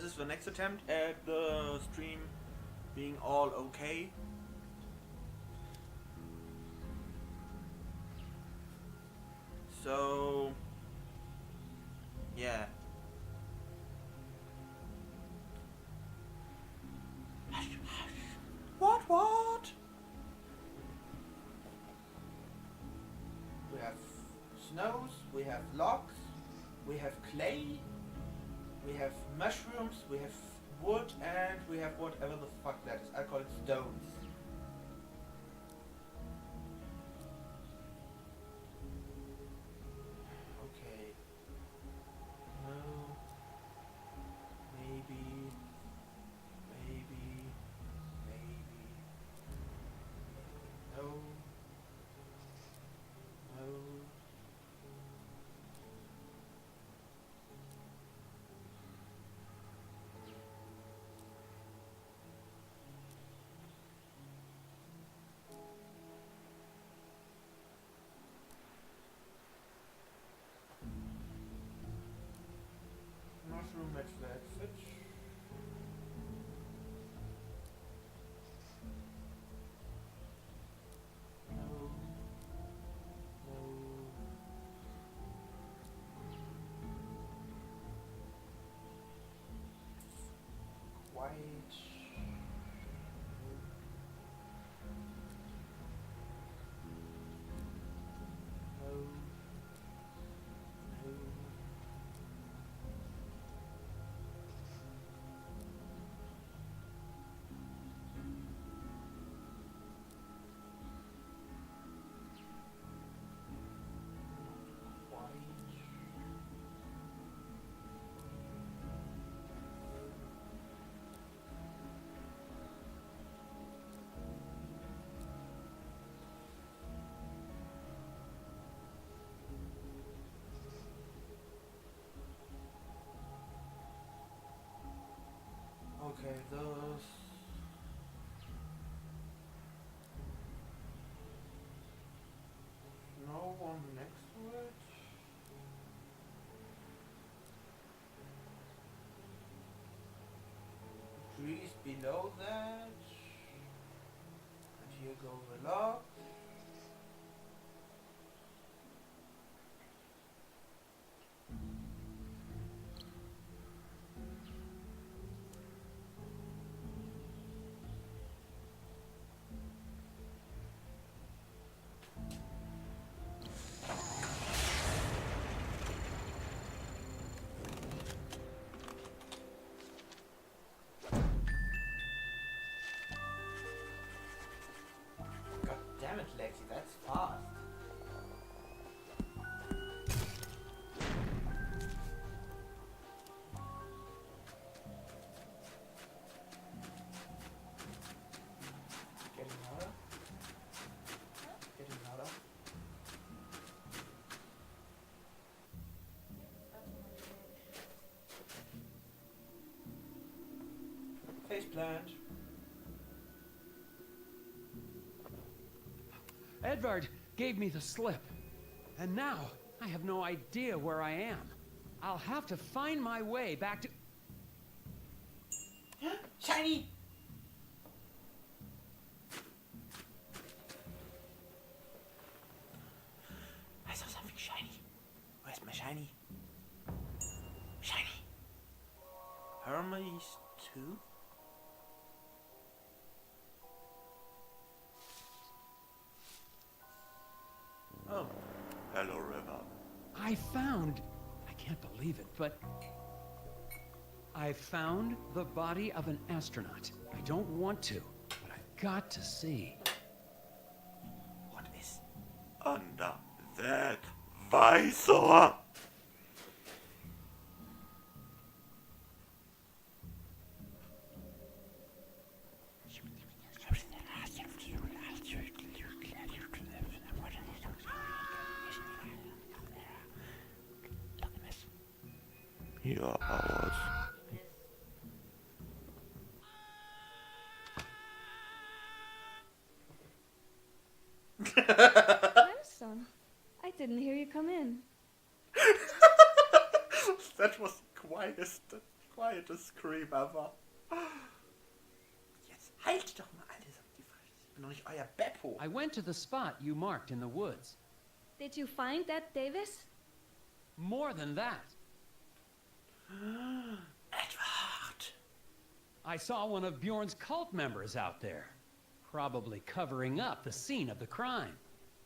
is the next attempt at the stream being all okay. So, yeah. Hush, hush. What? We have snows, we have logs, we have clay, we have mushrooms, we have wood, and we have whatever the fuck that is. I call it stones. Okay. No. Maybe. No. No. Mushroom match that switch. No. White. No. Okay, those. No one next to it. Trees below that. And here go the logs. Damn it, Lexi, that's fast. Getting louder? Getting louder? Face plant. Edvard gave me the slip. And now, I have no idea where I am. I'll have to find my way back to... Shiny! I saw something shiny. Where's my shiny? Shiny! Hermes 2? Oh, hello, River. I can't believe it, but I found the body of an astronaut. I don't want to, but I've got to see. What is under that visor? Your hours. Grandson, I didn't hear you come in. That was the quietest quietest scream ever. Jetzt halt doch mal, Alter, die Fresse. Ich bin doch nicht euer Beppo. I went to the spot you marked in the woods. Did you find that, Davis? More than that. Edward! I saw one of Bjorn's cult members out there, probably covering up the scene of the crime.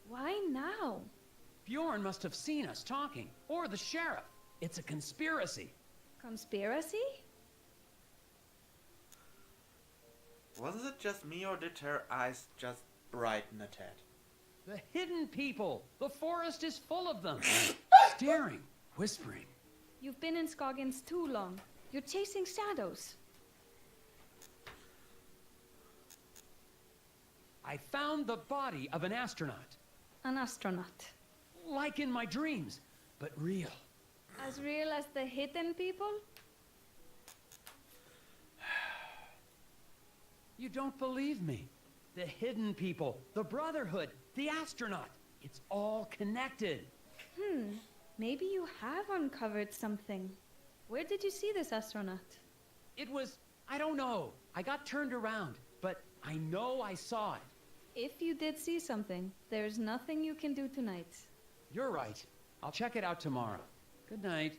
Why now? Bjorn must have seen us talking, or the sheriff. It's a conspiracy. Conspiracy? Was it just me or did her eyes just brighten a tad? The hidden people. The forest is full of them. Staring, whispering. You've been in Scoggins too long. You're chasing shadows. I found the body of an astronaut. An astronaut. Like in my dreams, but real. As real as the hidden people? You don't believe me. The hidden people, the Brotherhood, the astronaut. It's all connected. Maybe you have uncovered something. Where did you see this astronaut? It was, I don't know. I got turned around, but I know I saw it. If you did see something, there's nothing you can do tonight. You're right. I'll check it out tomorrow. Good night.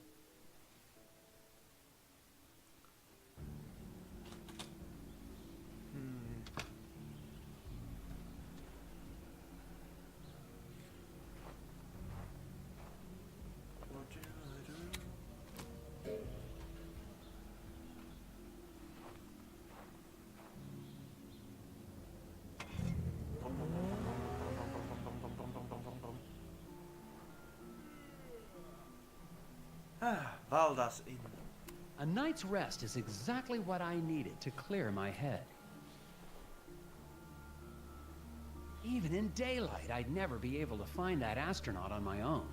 What do I do? Valdas in. A night's rest is exactly what I needed to clear my head. Even in daylight, I'd never be able to find that astronaut on my own.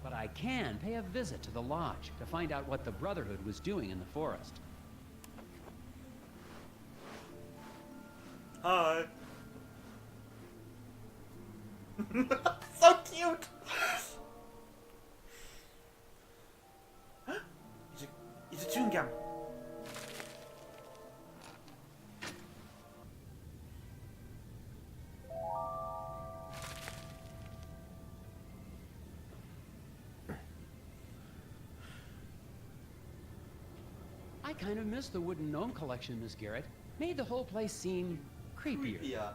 But I can pay a visit to the lodge to find out what the Brotherhood was doing in the forest. Hi. So cute. It's a chewing gum. I kind of miss the wooden gnome collection, Miss Garrett. Made the whole place seem creepier.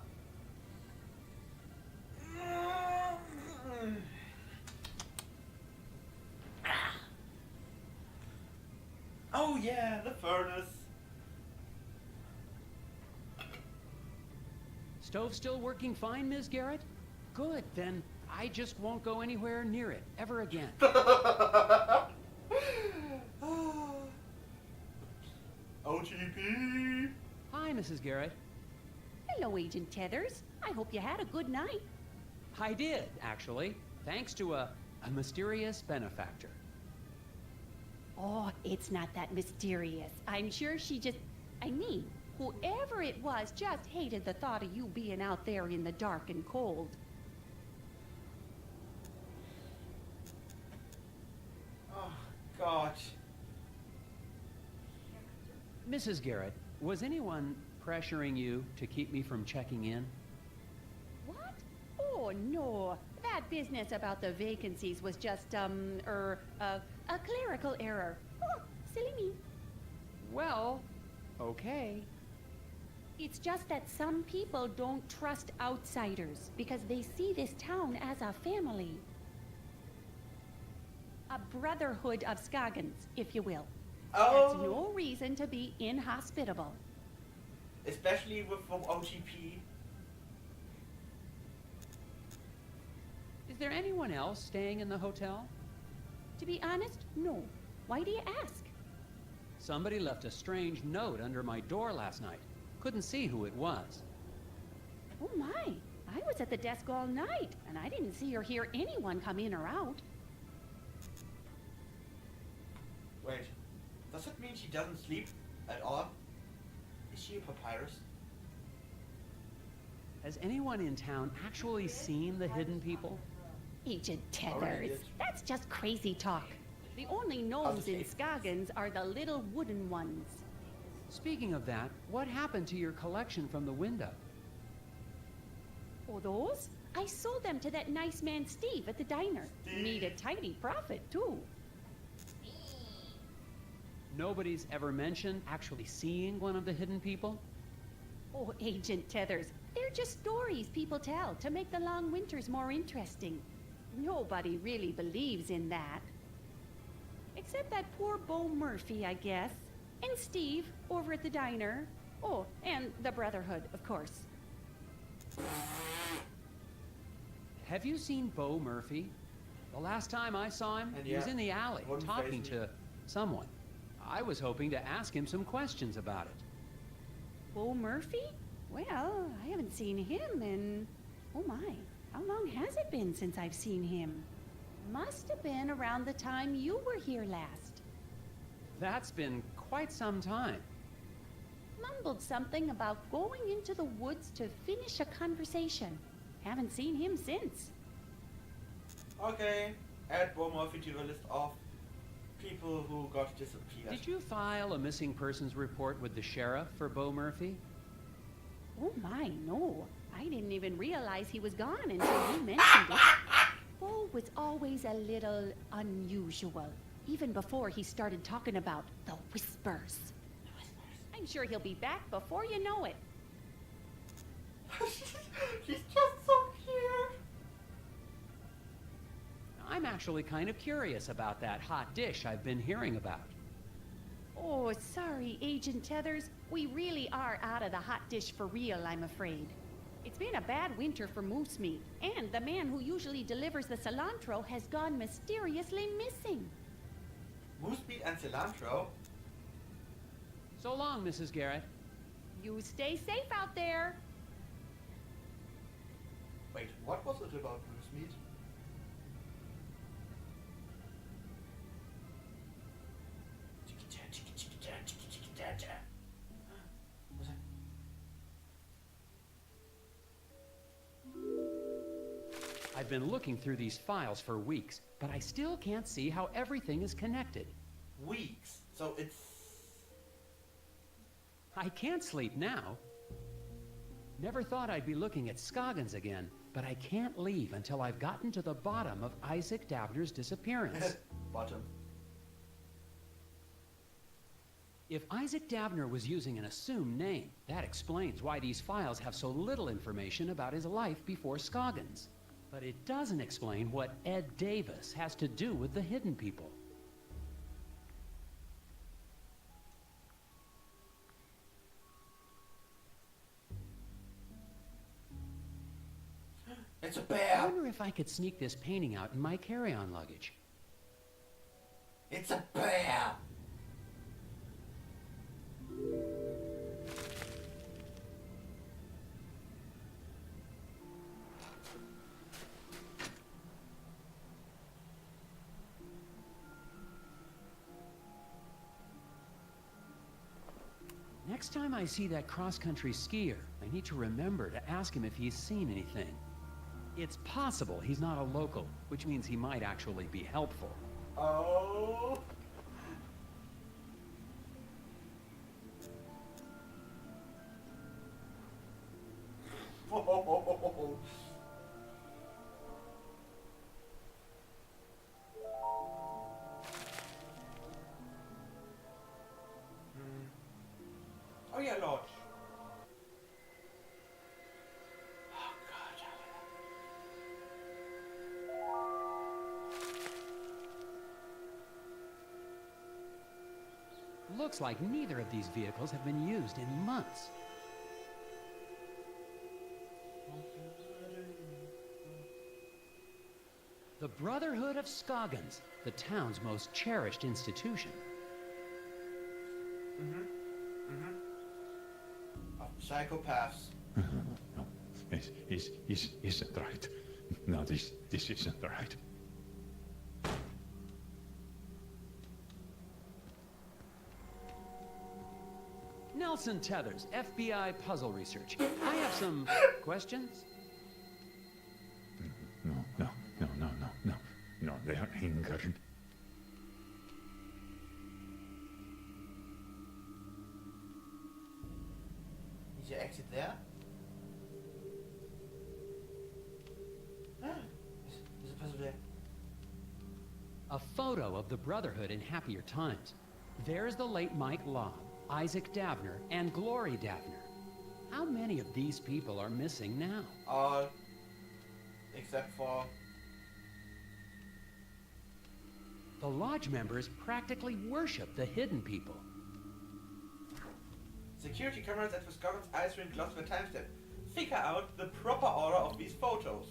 Oh yeah, the furnace. Stove still working fine, Ms. Garrett? Good, then I just won't go anywhere near it ever again. OTP. Hi, Mrs. Garrett. Hello, Agent Tethers. I hope you had a good night. I did, actually, thanks to a mysterious benefactor. Oh, it's not that mysterious. I'm sure she just... I mean, whoever it was just hated the thought of you being out there in the dark and cold. Oh, God. Mrs. Garrett, was anyone pressuring you to keep me from checking in? What? Oh, no. That business about the vacancies was just, a clerical error. Oh, silly me. Well, okay. It's just that some people don't trust outsiders because they see this town as a family. A brotherhood of Scoggins, if you will. Oh. That's no reason to be inhospitable. Especially from OTP. Is there anyone else staying in the hotel? To be honest, no. Why do you ask? Somebody left a strange note under my door last night. Couldn't see who it was. Oh my, I was at the desk all night, and I didn't see or hear anyone come in or out. Wait, does that mean she doesn't sleep at all? Is she a papyrus? Has anyone in town actually seen the hidden people? Agent Already Tethers, did. that's just crazy talk. The only gnomes in Scoggins are the little wooden ones. Speaking of that, what happened to your collection from the window? Oh, those? I sold them to that nice man Steve at the diner. Made a tidy profit, too. Nobody's ever mentioned actually seeing one of the hidden people? Oh, Agent Tethers, they're just stories people tell to make the long winters more interesting. Nobody really believes in that. Except that poor Bo Murphy, I guess. And Steve, over at the diner. Oh, and the Brotherhood, of course. Have you seen Bo Murphy? The last time I saw him, he was in the alley talking to someone. I was hoping to ask him some questions about it. Bo Murphy? Well, I haven't seen him in... Oh my, how long has it been since I've seen him? Must have been around the time you were here last. That's been quite some time. Mumbled something about going into the woods to finish a conversation. Haven't seen him since. Okay, add Bo Murphy to the list of people who got disappeared. Did you file a missing persons report with the sheriff for Bo Murphy? Oh my, no. I didn't even realize he was gone until you mentioned it. Bo was always a little unusual, even before he started talking about the whispers. I'm sure he'll be back before you know it. He's just so cute. I'm actually kind of curious about that hot dish I've been hearing about. Oh, sorry, Agent Tethers. We really are out of the hot dish for real, I'm afraid. It's been a bad winter for moose meat, and the man who usually delivers the cilantro has gone mysteriously missing. Moose meat and cilantro? So long, Mrs. Garrett. You stay safe out there. Wait, what was it about moose meat? I've been looking through these files for weeks, but I still can't see how everything is connected. Weeks? So it's... I can't sleep now. Never thought I'd be looking at Scoggins again, but I can't leave until I've gotten to the bottom of Isaac Davner's disappearance. Bottom. If Isaac Davner was using an assumed name, that explains why these files have so little information about his life before Scoggins. But it doesn't explain what Ed Davis has to do with the hidden people. It's a I bear! wonder if I could sneak this painting out in my carry-on luggage. It's a bear! Next time I see that cross-country skier, I need to remember to ask him if he's seen anything. It's possible he's not a local, which means he might actually be helpful. Oh... Oh yeah, Lodge. Oh god. Looks like neither of these vehicles have been used in months. The Brotherhood of Scoggins, the town's most cherished institution. Psychopaths. No, isn't right. No, this isn't right. Nelson Tethers, FBI puzzle research. I have some questions. No, they are anchored. Is your exit there? There's a person there. A photo of the Brotherhood in happier times. There's the late Mike Lobb, Isaac Davner, and Glory Davner. How many of these people are missing now? All. Except for... The Lodge members practically worship the hidden people. Security cameras at Wisconsin's ice rink lost their timestamp. Figure out the proper order of these photos.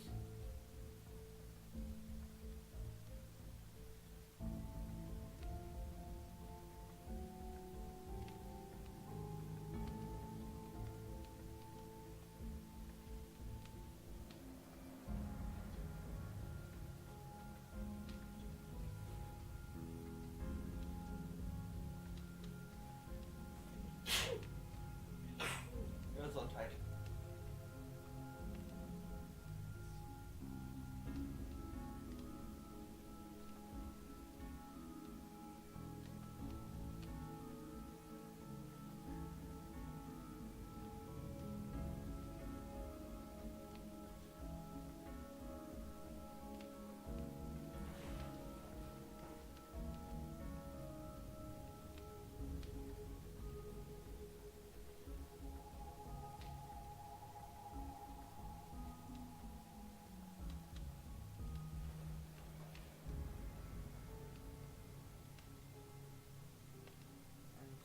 It was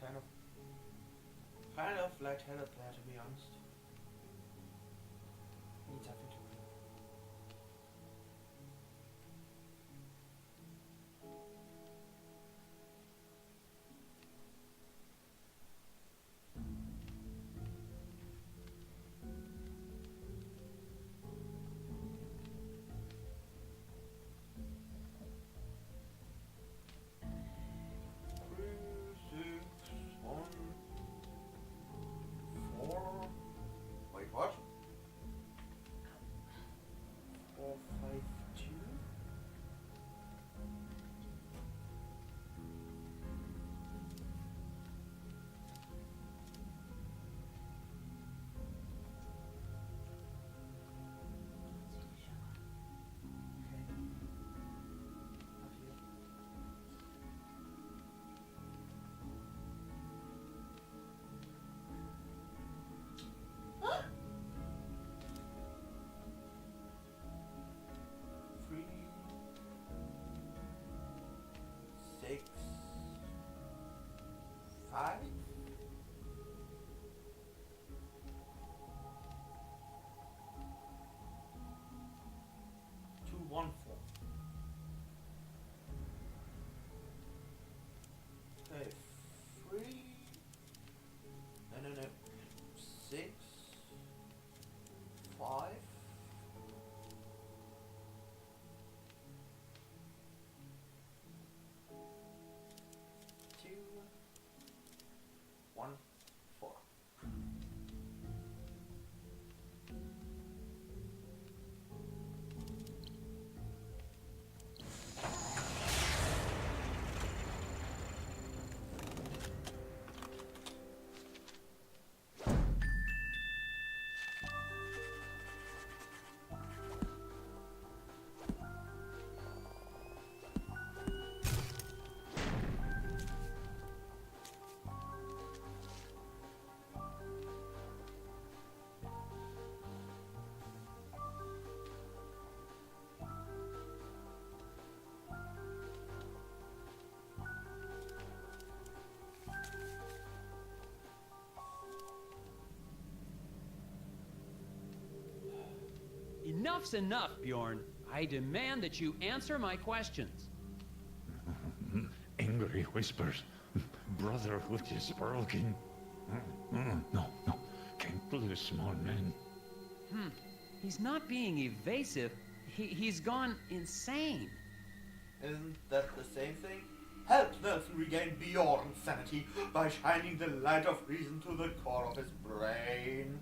Untitled. Kind of lightheaded there, to be honest. Need something to read. Wait, what? 452? Five? 214. Okay, 3. No. 6. 5. 2. 1, 4. Enough's enough, Bjorn. I demand that you answer my questions. Angry whispers. Brotherhood is broken. No. Can't lose, small man. He's not being evasive. He's gone insane. Isn't that the same thing? Help Nelson regain Bjorn's sanity by shining the light of reason to the core of his brain.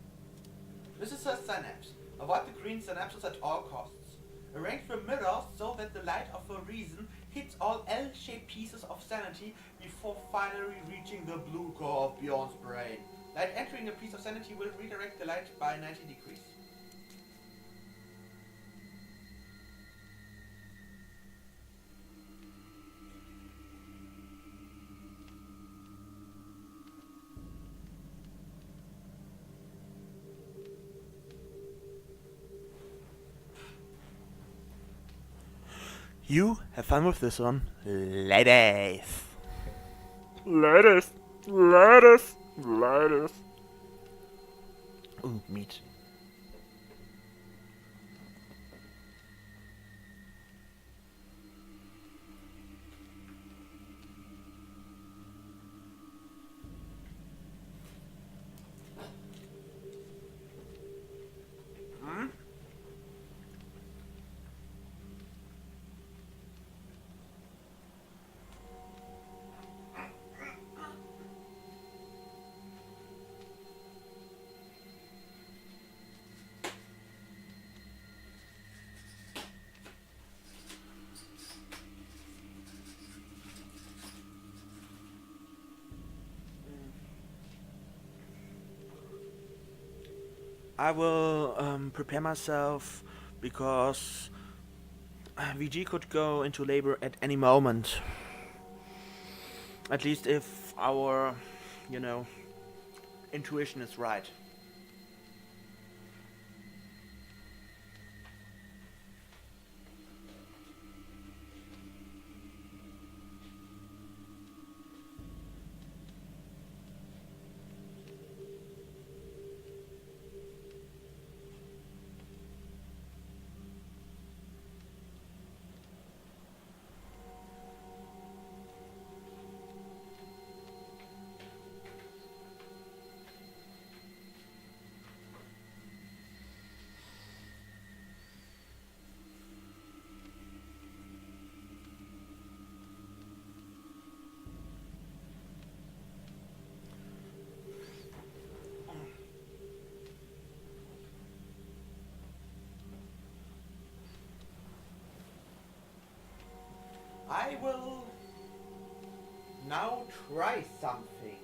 This is a synapse. Avoid the green synapses at all costs. Arrange the mirrors so that the light of a reason hits all L-shaped pieces of sanity before finally reaching the blue core of Bjorn's brain. Light entering a piece of sanity will redirect the light by 90 degrees. You have fun with this one, ladies. Ladies, ladies, ladies. Ooh, meat. I will prepare myself because VG could go into labor at any moment. At least if our, intuition is right. I will now try something.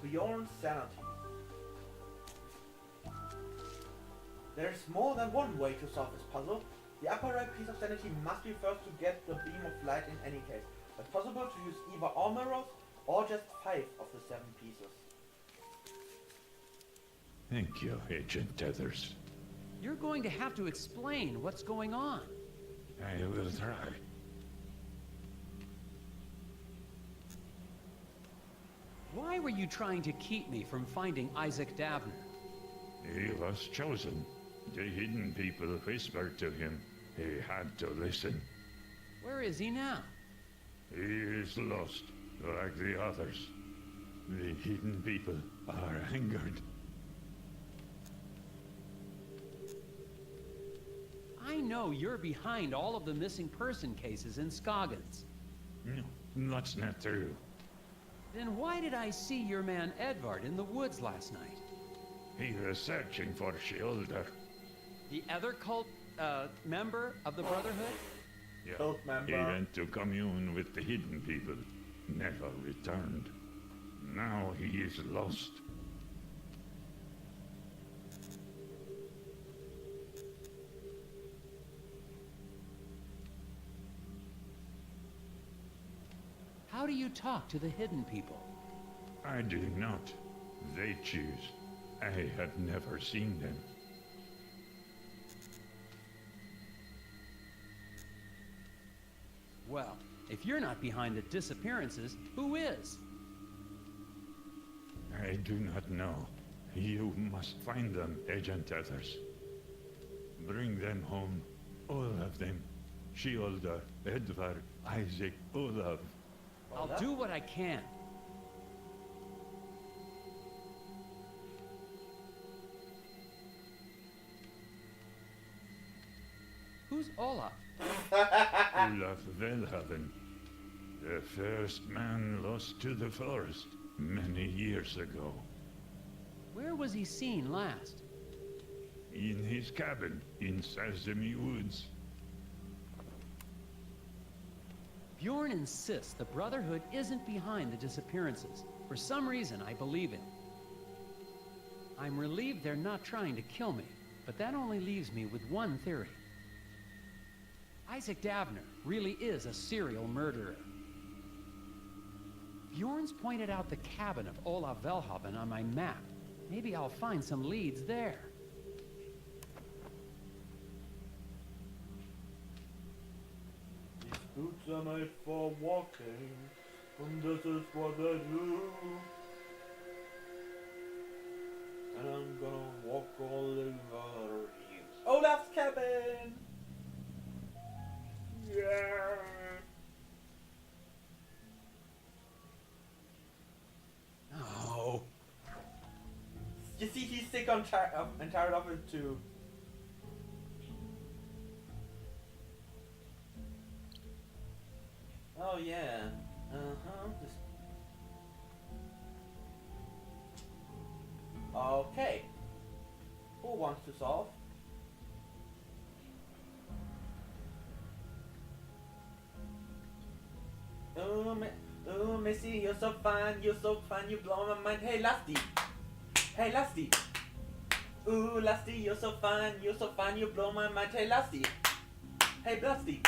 Bjorn's sanity. There's more than one way to solve this puzzle. The upper right piece of sanity must be first to get the beam of light in any case. It's possible to use either all mirrors or just 5 of the 7 pieces. Thank you, Agent Tethers. You're going to have to explain what's going on. I will try. Why were you trying to keep me from finding Isaac Davner? He was chosen. The hidden people whispered to him. He had to listen. Where is he now? He is lost, like the others. The hidden people are angered. I know you're behind all of the missing person cases in Scoggins. No, that's not true. Then why did I see your man Edvard in the woods last night? He was searching for Shoulder. The other cult member of the Brotherhood? Yeah. Cult member. He went to commune with the hidden people. Never returned. Now he is lost. How do you talk to the hidden people? I do not. They choose. I have never seen them. Well, if you're not behind the disappearances, who is? I do not know. You must find them, Agent Tethers. Bring them home. All of them. Shoulder, Edvard, Isaac, Olaf. I'll do what I can. Who's Olaf? Olaf Velhaven. The first man lost to the forest many years ago. Where was he seen last? In his cabin in Sesame Woods. Bjorn insists the Brotherhood isn't behind the disappearances. For some reason, I believe him. I'm relieved they're not trying to kill me, but that only leaves me with one theory. Isaac Davner really is a serial murderer. Bjorn's pointed out the cabin of Olaf Velhaven on my map. Maybe I'll find some leads there. These boots are made for walking, and this is what they do. And I'm gonna walk all over you. Olaf's cabin! Yeah! Oh. You see, he's sick and tired of it too. Oh yeah. Okay. Who wants to solve? Oh, Missy, you're so fine, you blow my mind. Hey, Lusty. Hey, Lusty. Ooh, Lusty, you're so fine, you blow my mind. Hey, Lusty. Hey, Lusty.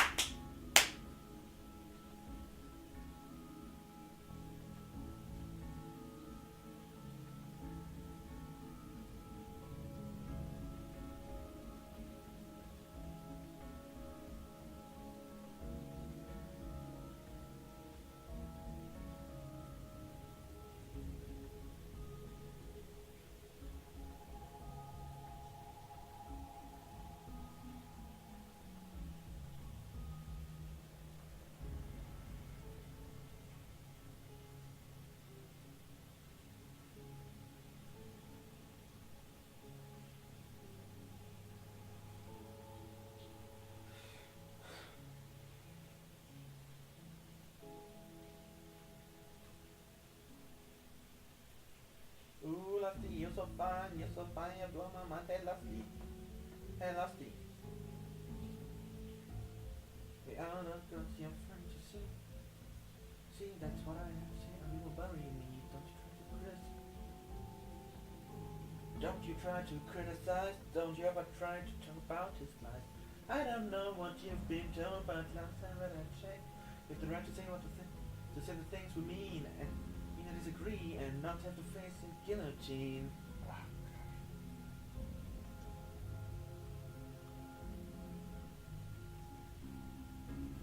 Ooh, Lusty, you're so fine, you blow my mind. Hey, Lusty. Hey, Lusty. We are not going to your friend, you see? See, that's what I have to say. You will bury me, don't you try to grasp. Don't you try to criticize, don't you ever try to talk about his lies. I don't know what you've been told, but last time that I checked, you have the right to say to say the things we mean, and disagree, and not have to face a guillotine.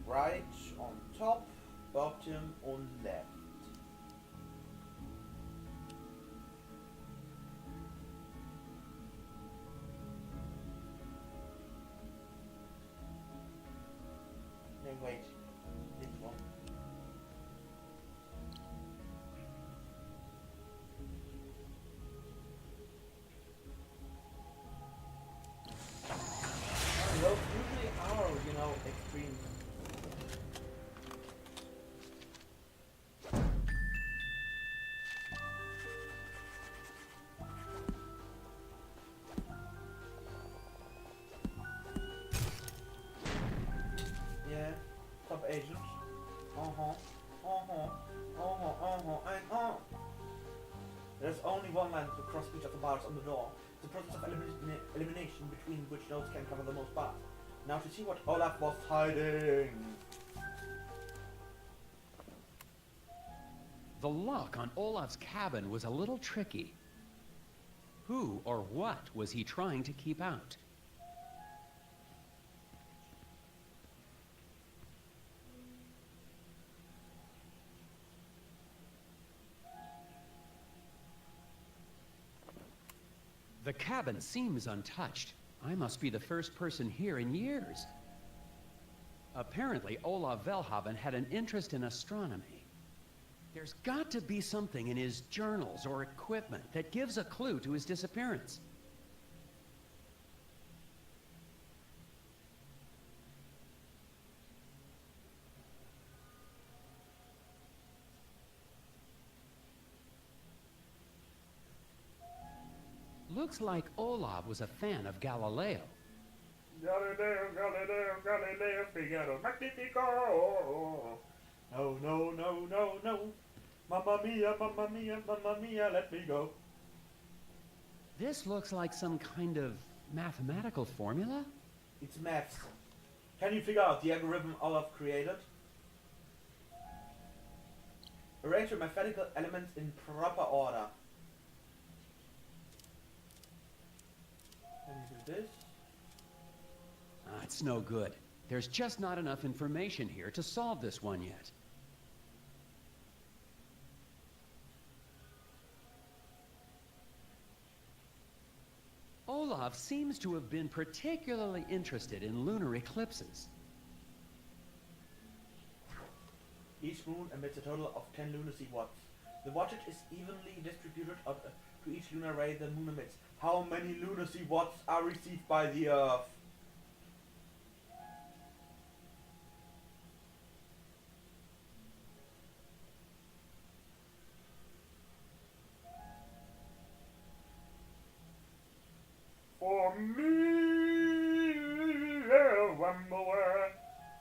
Right on top, bottom on left. No, wait. This one. Those usually are, extreme. Yeah, top agent. There's only one line to cross each of the bars on the door. The process of elimination between which nodes can cover the most bars. Now to see what Olaf was hiding. The lock on Olaf's cabin was a little tricky. Who or what was he trying to keep out? The cabin seems untouched. I must be the first person here in years. Apparently, Olaf Velhaven had an interest in astronomy. There's got to be something in his journals or equipment that gives a clue to his disappearance. Looks like Olaf was a fan of Galileo. Galileo, Galileo, Galileo, Figaro, Magnifico. No, no, no, no, no. Mamma mia, mamma mia, mamma mia, let me go. This looks like some kind of mathematical formula? It's maths. Can you figure out the algorithm Olaf created? Arrange your mathematical elements in proper order. Can you do this? It's no good. There's just not enough information here to solve this one yet. Olaf seems to have been particularly interested in lunar eclipses. Each moon emits a total of 10 lunacy watts. The wattage is evenly distributed to each lunar ray the moon emits. How many lunacy watts are received by the Earth? For me, one more.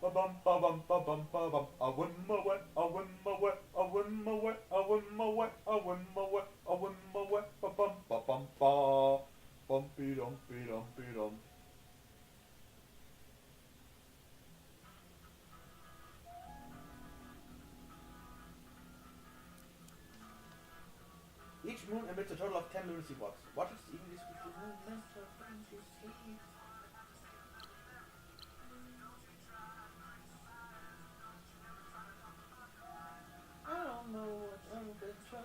Ba bum ba bum ba bum ba bum. A one more, a one more, a one more, a one more, a one more, a one more. Ba bum ba bum ba. Bumpy dumpy dumpy dum. Each moon emits a total of 10 lunacy watts. What is English with the moon? Let's sleep. I don't know what I've been told.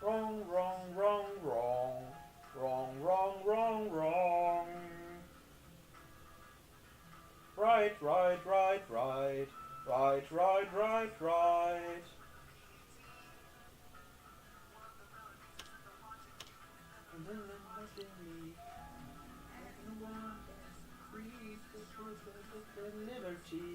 Wrong, wrong, wrong, wrong. Wrong, wrong, wrong, wrong. Right, right, right, right. Right, right, right, right. And then let me breathe the liberty.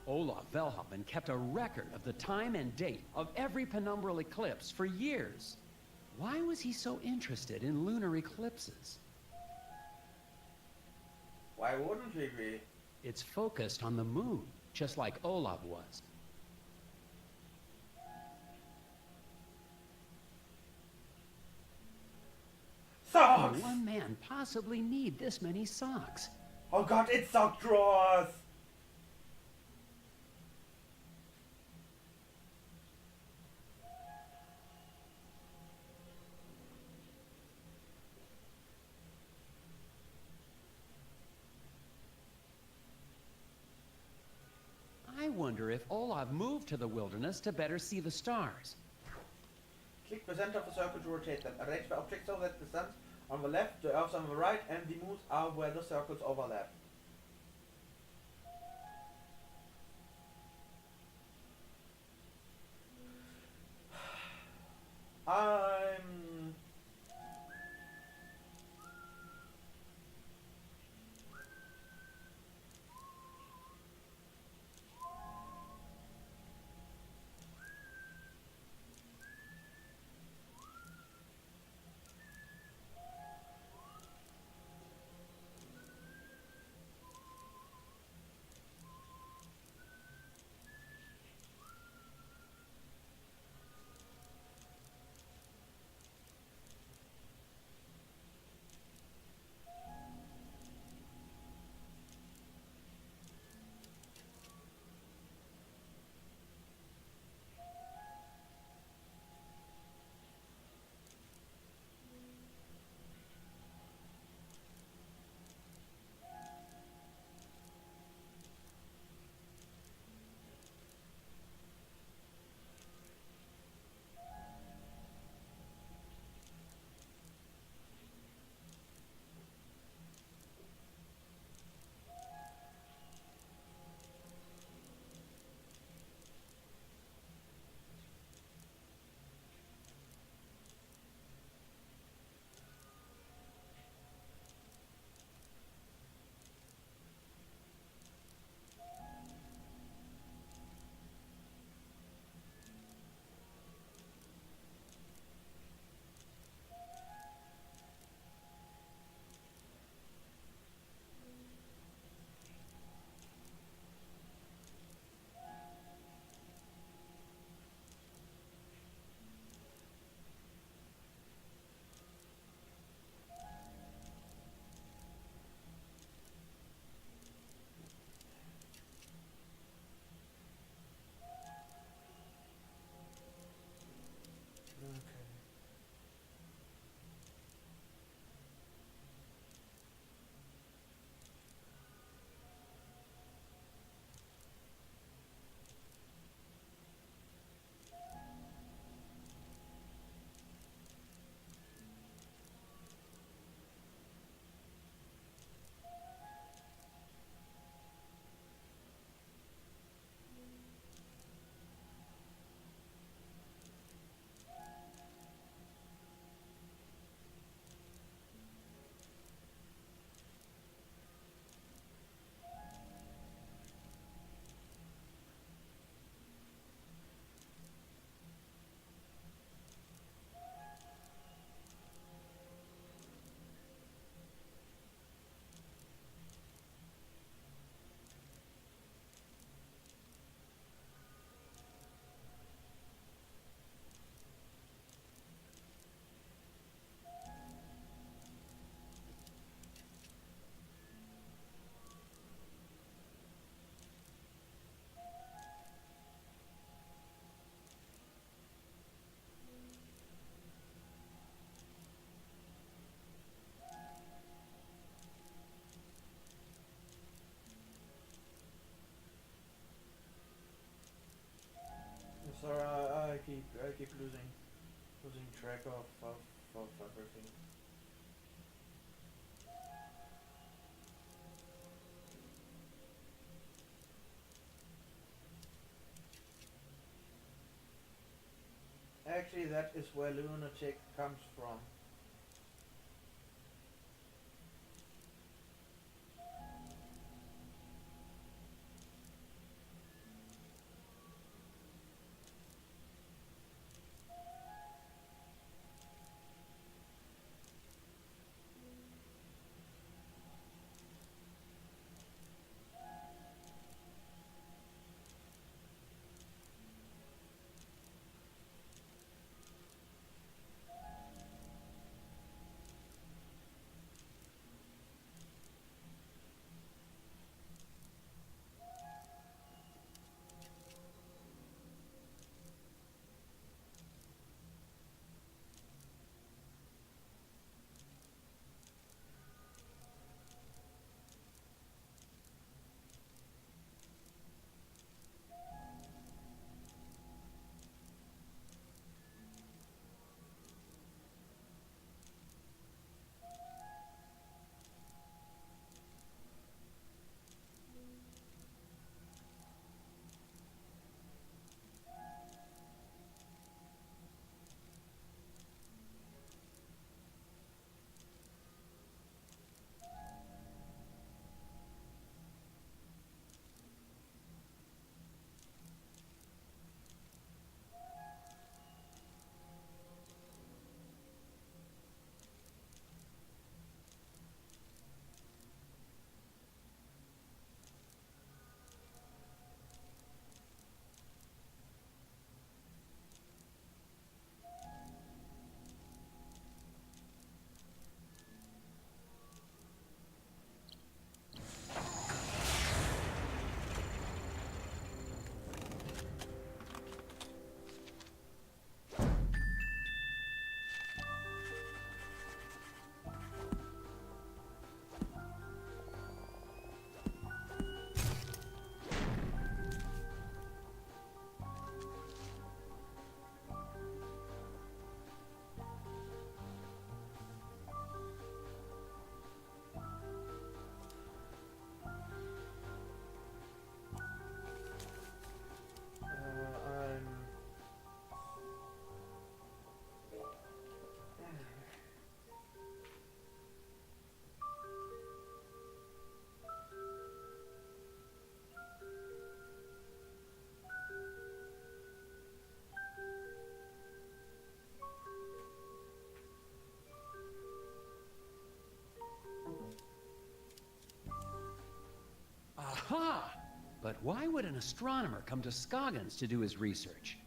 Olaf Velhaven kept a record of the time and date of every penumbral eclipse for years. Why was he so interested in lunar eclipses? Why wouldn't we be? It's focused on the moon, just like Olaf was. How Socks! could one man possibly need this many socks? Oh god, it's sock drawers! I wonder if Olaf moved to the wilderness to better see the stars. Click the center of the circle to rotate them. Arrange the objects so that the sun's on the left, the earth's on the right, and the moons are where the circles overlap. I'm... Sorry, I keep losing track of everything. Actually, that is where lunatic comes from. Aha! But why would an astronomer come to Scoggins to do his research?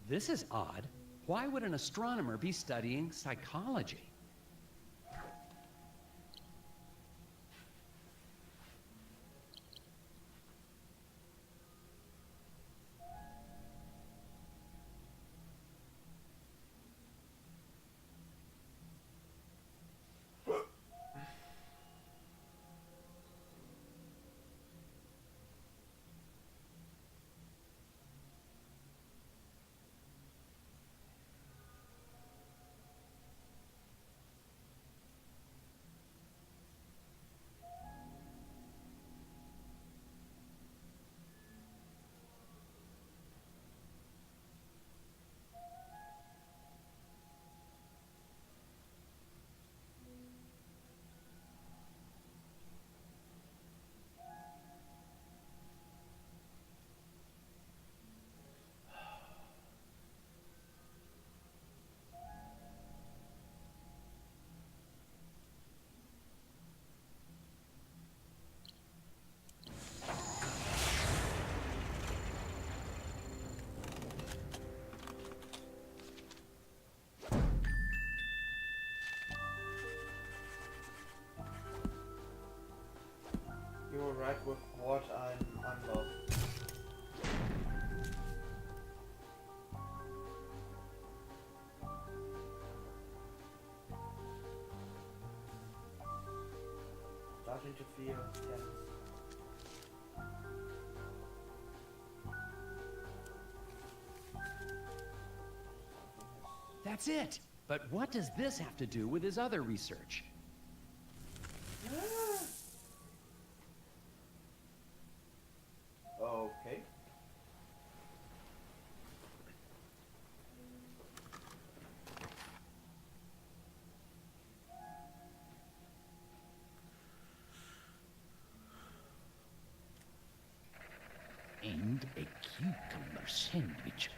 This is odd. Why would an astronomer be studying psychology? You were right with what I'm lost. Starting to feel tense. That's it! But what does this have to do with his other research? Okay. And a cucumber sandwich.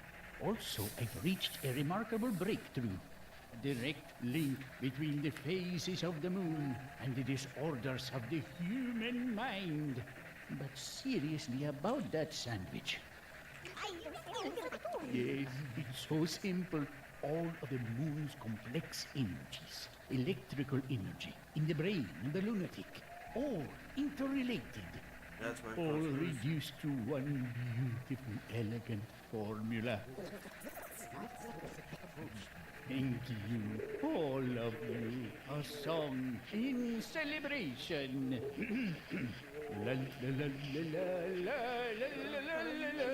Also, I've reached a remarkable breakthrough. A direct link between the phases of the moon and the disorders of the human mind. But seriously about that sandwich. Yes, it's so simple. All of the moon's complex energies, electrical energy, in the brain and the lunatic, all interrelated. That's my All first news. reduced to one beautiful, elegant formula. Thank you, all of you. A song in celebration. La la la la la la la la la.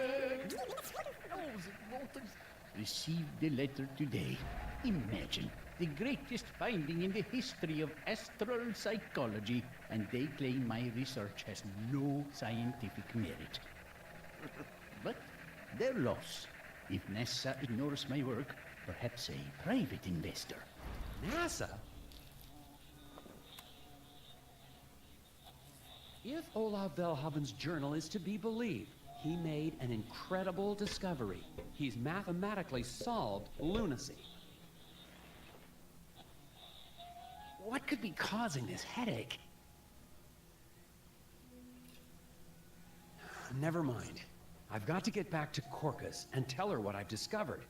Received the letter today. Imagine, the greatest finding in the history of astral psychology, and they claim my research has no scientific merit. But their loss. If NASA ignores my work, perhaps a private investor. NASA? If Olav Velhaven's journal is to be believed, he made an incredible discovery. He's mathematically solved lunacy. What could be causing this headache? Never mind. I've got to get back to Korka's and tell her what I've discovered.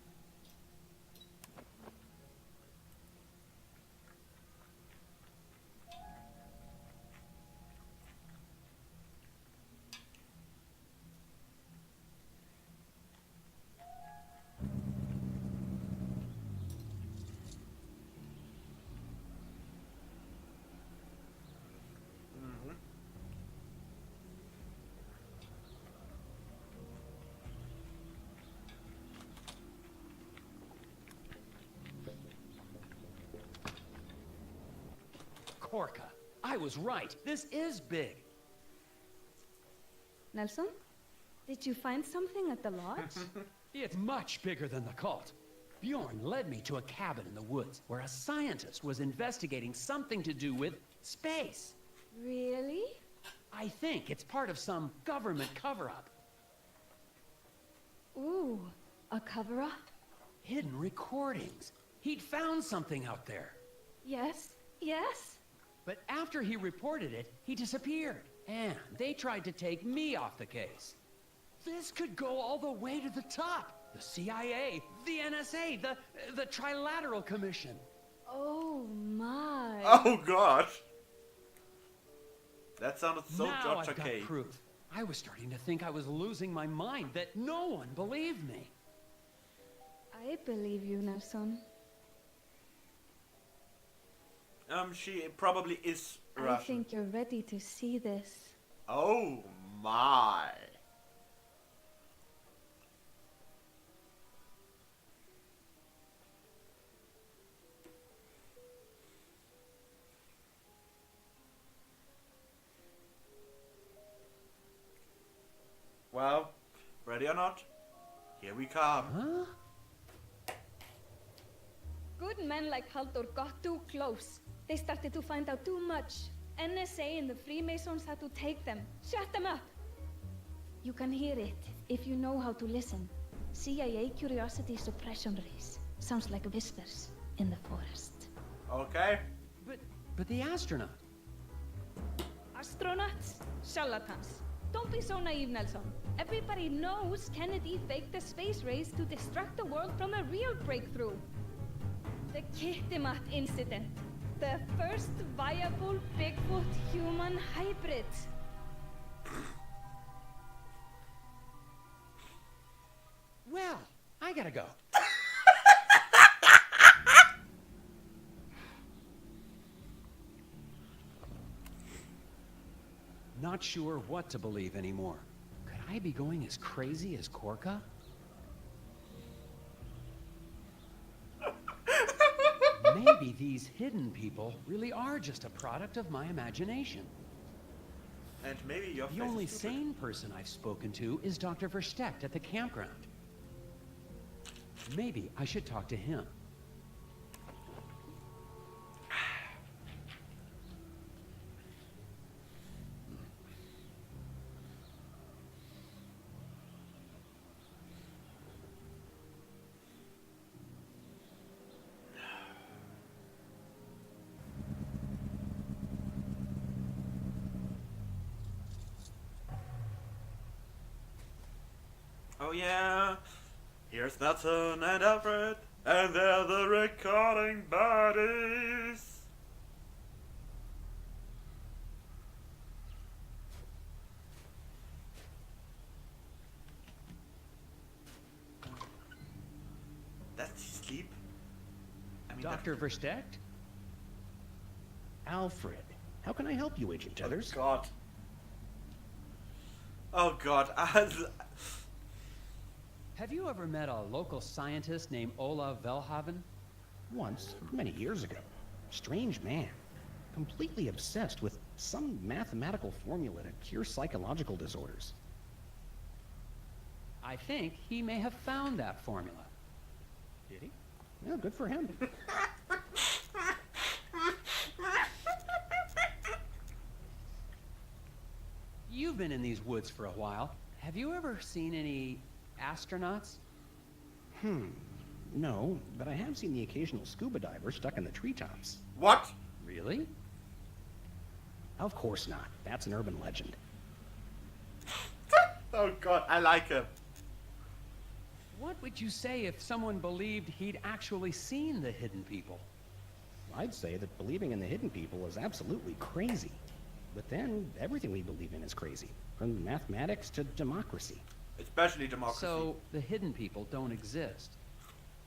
Korka, I was right. This is big. Nelson? Did you find something at the lodge? It's much bigger than the cult. Bjorn led me to a cabin in the woods where a scientist was investigating something to do with space. Really? I think it's part of some government cover-up. Ooh, a cover-up? Hidden recordings. He'd found something out there. Yes? Yes? But after he reported it, he disappeared. And they tried to take me off the case. This could go all the way to the top. The CIA, the NSA, the Trilateral Commission. Oh my. Oh god. That sounded so Now I've Georgia got K. proof. I was starting to think I was losing my mind, that no one believed me. I believe you, Nelson. She probably is I Russian. think you're ready to see this. Oh my. Well, ready or not, here we come. Huh? Good men like Haldor got too close. They started to find out too much. NSA and the Freemasons had to take them. Shut them up! You can hear it if you know how to listen. CIA curiosity suppression rays. Sounds like whispers in the forest. Okay. But the astronaut. Astronauts? Charlatans. Don't be so naive, Nelson. Everybody knows Kennedy faked the space race to distract the world from a real breakthrough. The Kittimat incident. The first viable Bigfoot human hybrid. Well, I gotta go. Not sure what to believe anymore. Could I be going as crazy as Korka? Maybe these hidden people really are just a product of my imagination. And maybe your face The only is stupid. sane person I've spoken to is Dr. Verstecht at the campground. Maybe I should talk to him. Oh yeah, here's Nelson and Alfred, and they're the recording buddies. That's his sleep. I mean, Dr. Verstecht? Alfred, how can I help you, Agent Tethers? God. Oh God. Have you ever met a local scientist named Ola Velhaven? Once, many years ago. Strange man. Completely obsessed with some mathematical formula to cure psychological disorders. I think he may have found that formula. Did he? Yeah, good for him. You've been in these woods for a while. Have you ever seen any astronauts? No, but I have seen the occasional scuba diver stuck in the treetops. What? Really? Of course not. That's an urban legend. Oh God, I like him. What would you say if someone believed he'd actually seen the hidden people? I'd say that believing in the hidden people is absolutely crazy. But then, everything we believe in is crazy. From mathematics to democracy. Especially democracy. So, the hidden people don't exist.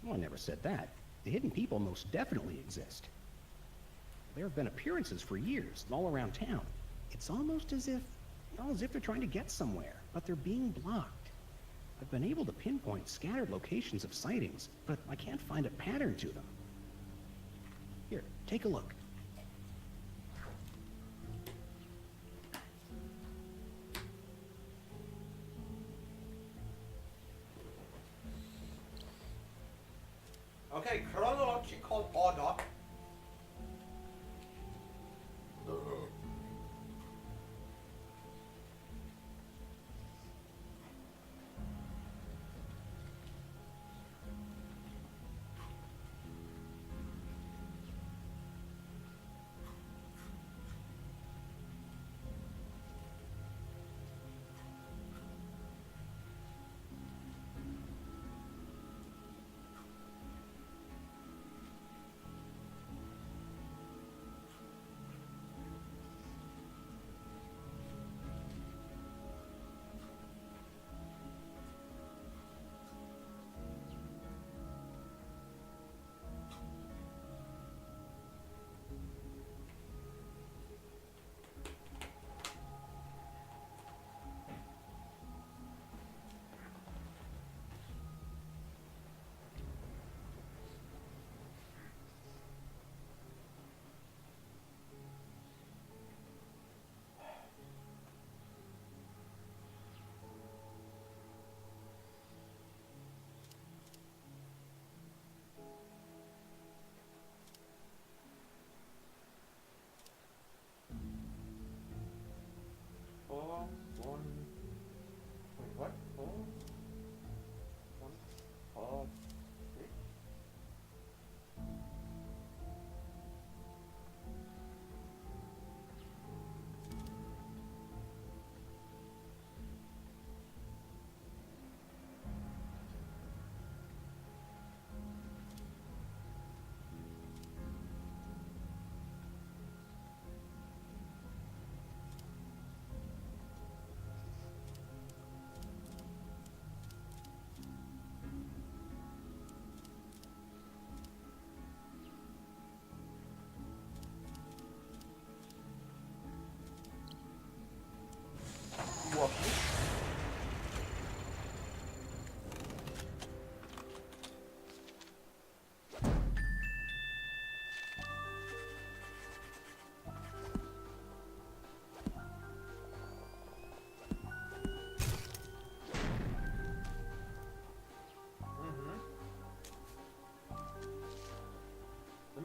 Well, I never said that. The hidden people most definitely exist. There have been appearances for years, all around town. It's almost as if they're trying to get somewhere, but they're being blocked. I've been able to pinpoint scattered locations of sightings, but I can't find a pattern to them. Here, take a look. Okay, chronological order.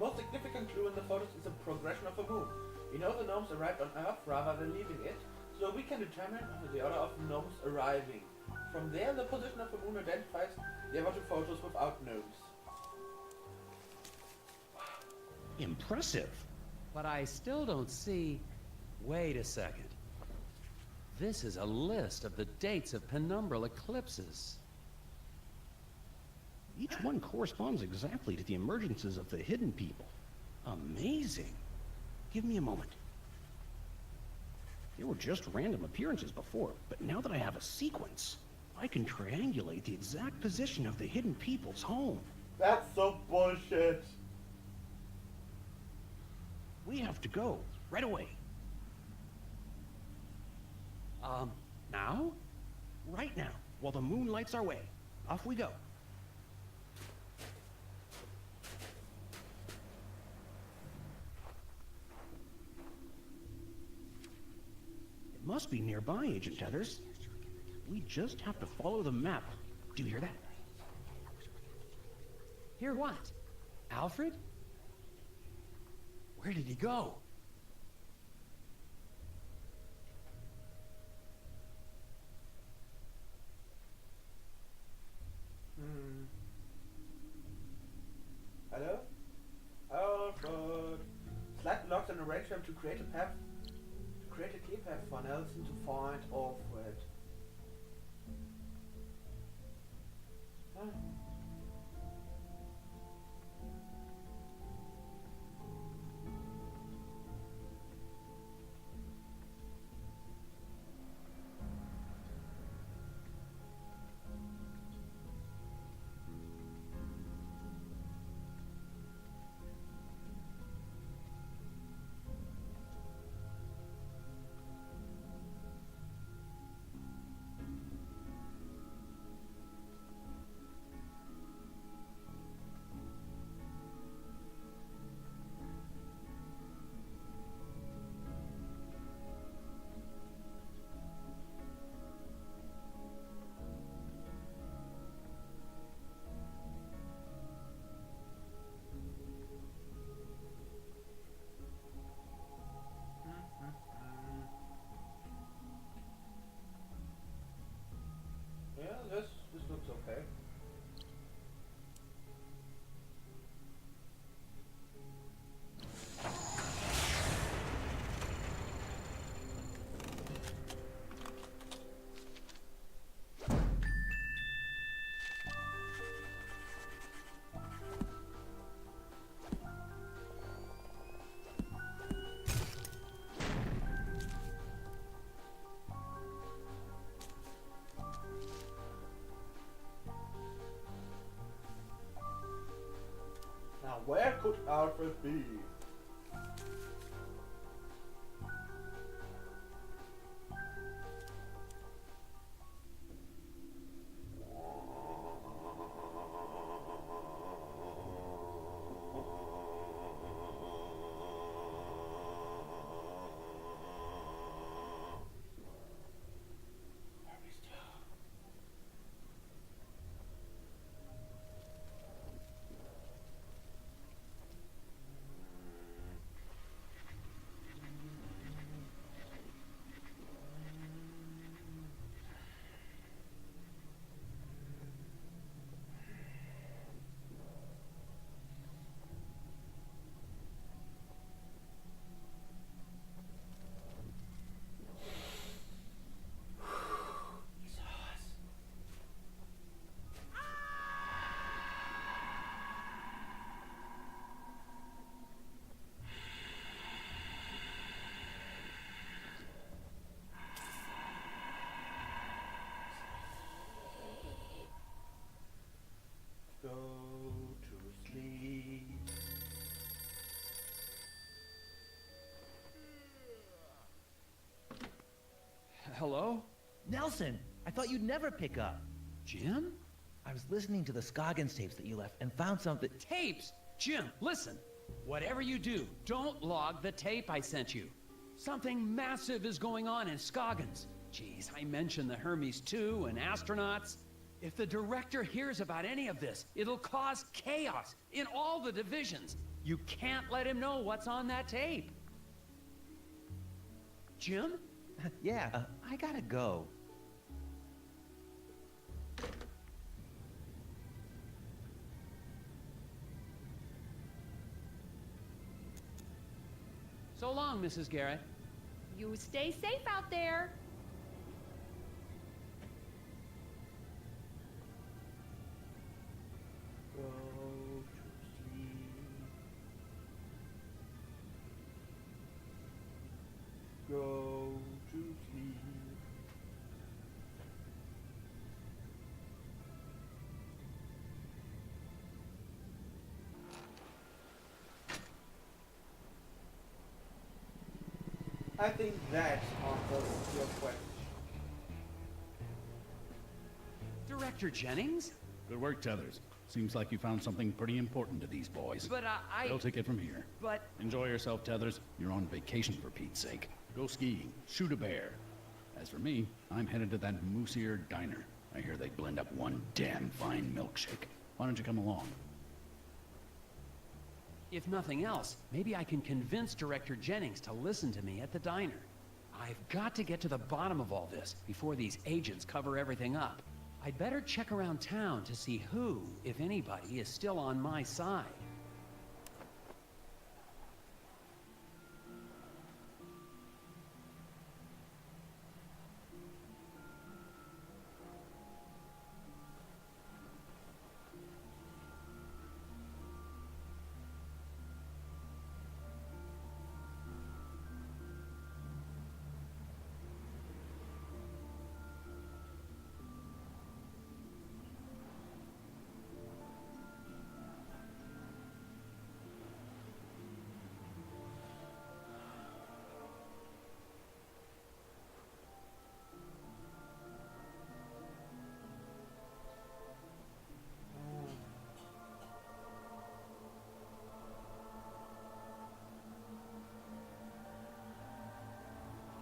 most significant clue in the photos is the progression of the moon. We know the gnomes arrived on Earth rather than leaving it, so we can determine the order of gnomes arriving. From there, the position of the moon identifies the other two photos without gnomes. Impressive. But I still don't see... Wait a second. This is a list of the dates of penumbral eclipses. Each one corresponds exactly to the emergences of the hidden people. Amazing. Give me a moment. They were just random appearances before, but now that I have a sequence, I can triangulate the exact position of the hidden people's home. That's so bullshit. We have to go, right away. Now? Right now, while the moon lights our way. Off we go. It must be nearby, Agent Tethers. We just have to follow the map. Do you hear that? Hear what? Alfred? Where did he go? Hello? Alfred. Slide blocks and arrange them to create a path. To create a clear path for Nelson to find Alfred. Huh? Yeah, this looks okay. Now, where could Alfred be? Go to sleep. Hello? Nelson, I thought you'd never pick up. Jim? I was listening to the Scoggins tapes that you left and found something. Tapes! Jim, listen. Whatever you do, don't log the tape I sent you. Something massive is going on in Scoggins. Geez, I mentioned the Hermes 2 and astronauts. If the director hears about any of this, it'll cause chaos in all the divisions. You can't let him know what's on that tape. Jim? Yeah, I gotta go. So long, Mrs. Garrett. You stay safe out there. Go to sleep. Go to sleep. I think that answers your question. Director Jennings? Good work, Tethers. Seems like you found something pretty important to these boys. But They'll take it from here. But... Enjoy yourself, Tethers. You're on vacation for Pete's sake. Go skiing, shoot a bear. As for me, I'm headed to that Moose-Ear diner. I hear they blend up one damn fine milkshake. Why don't you come along? If nothing else, maybe I can convince Director Jennings to listen to me at the diner. I've got to get to the bottom of all this before these agents cover everything up. I'd better check around town to see who, if anybody, is still on my side.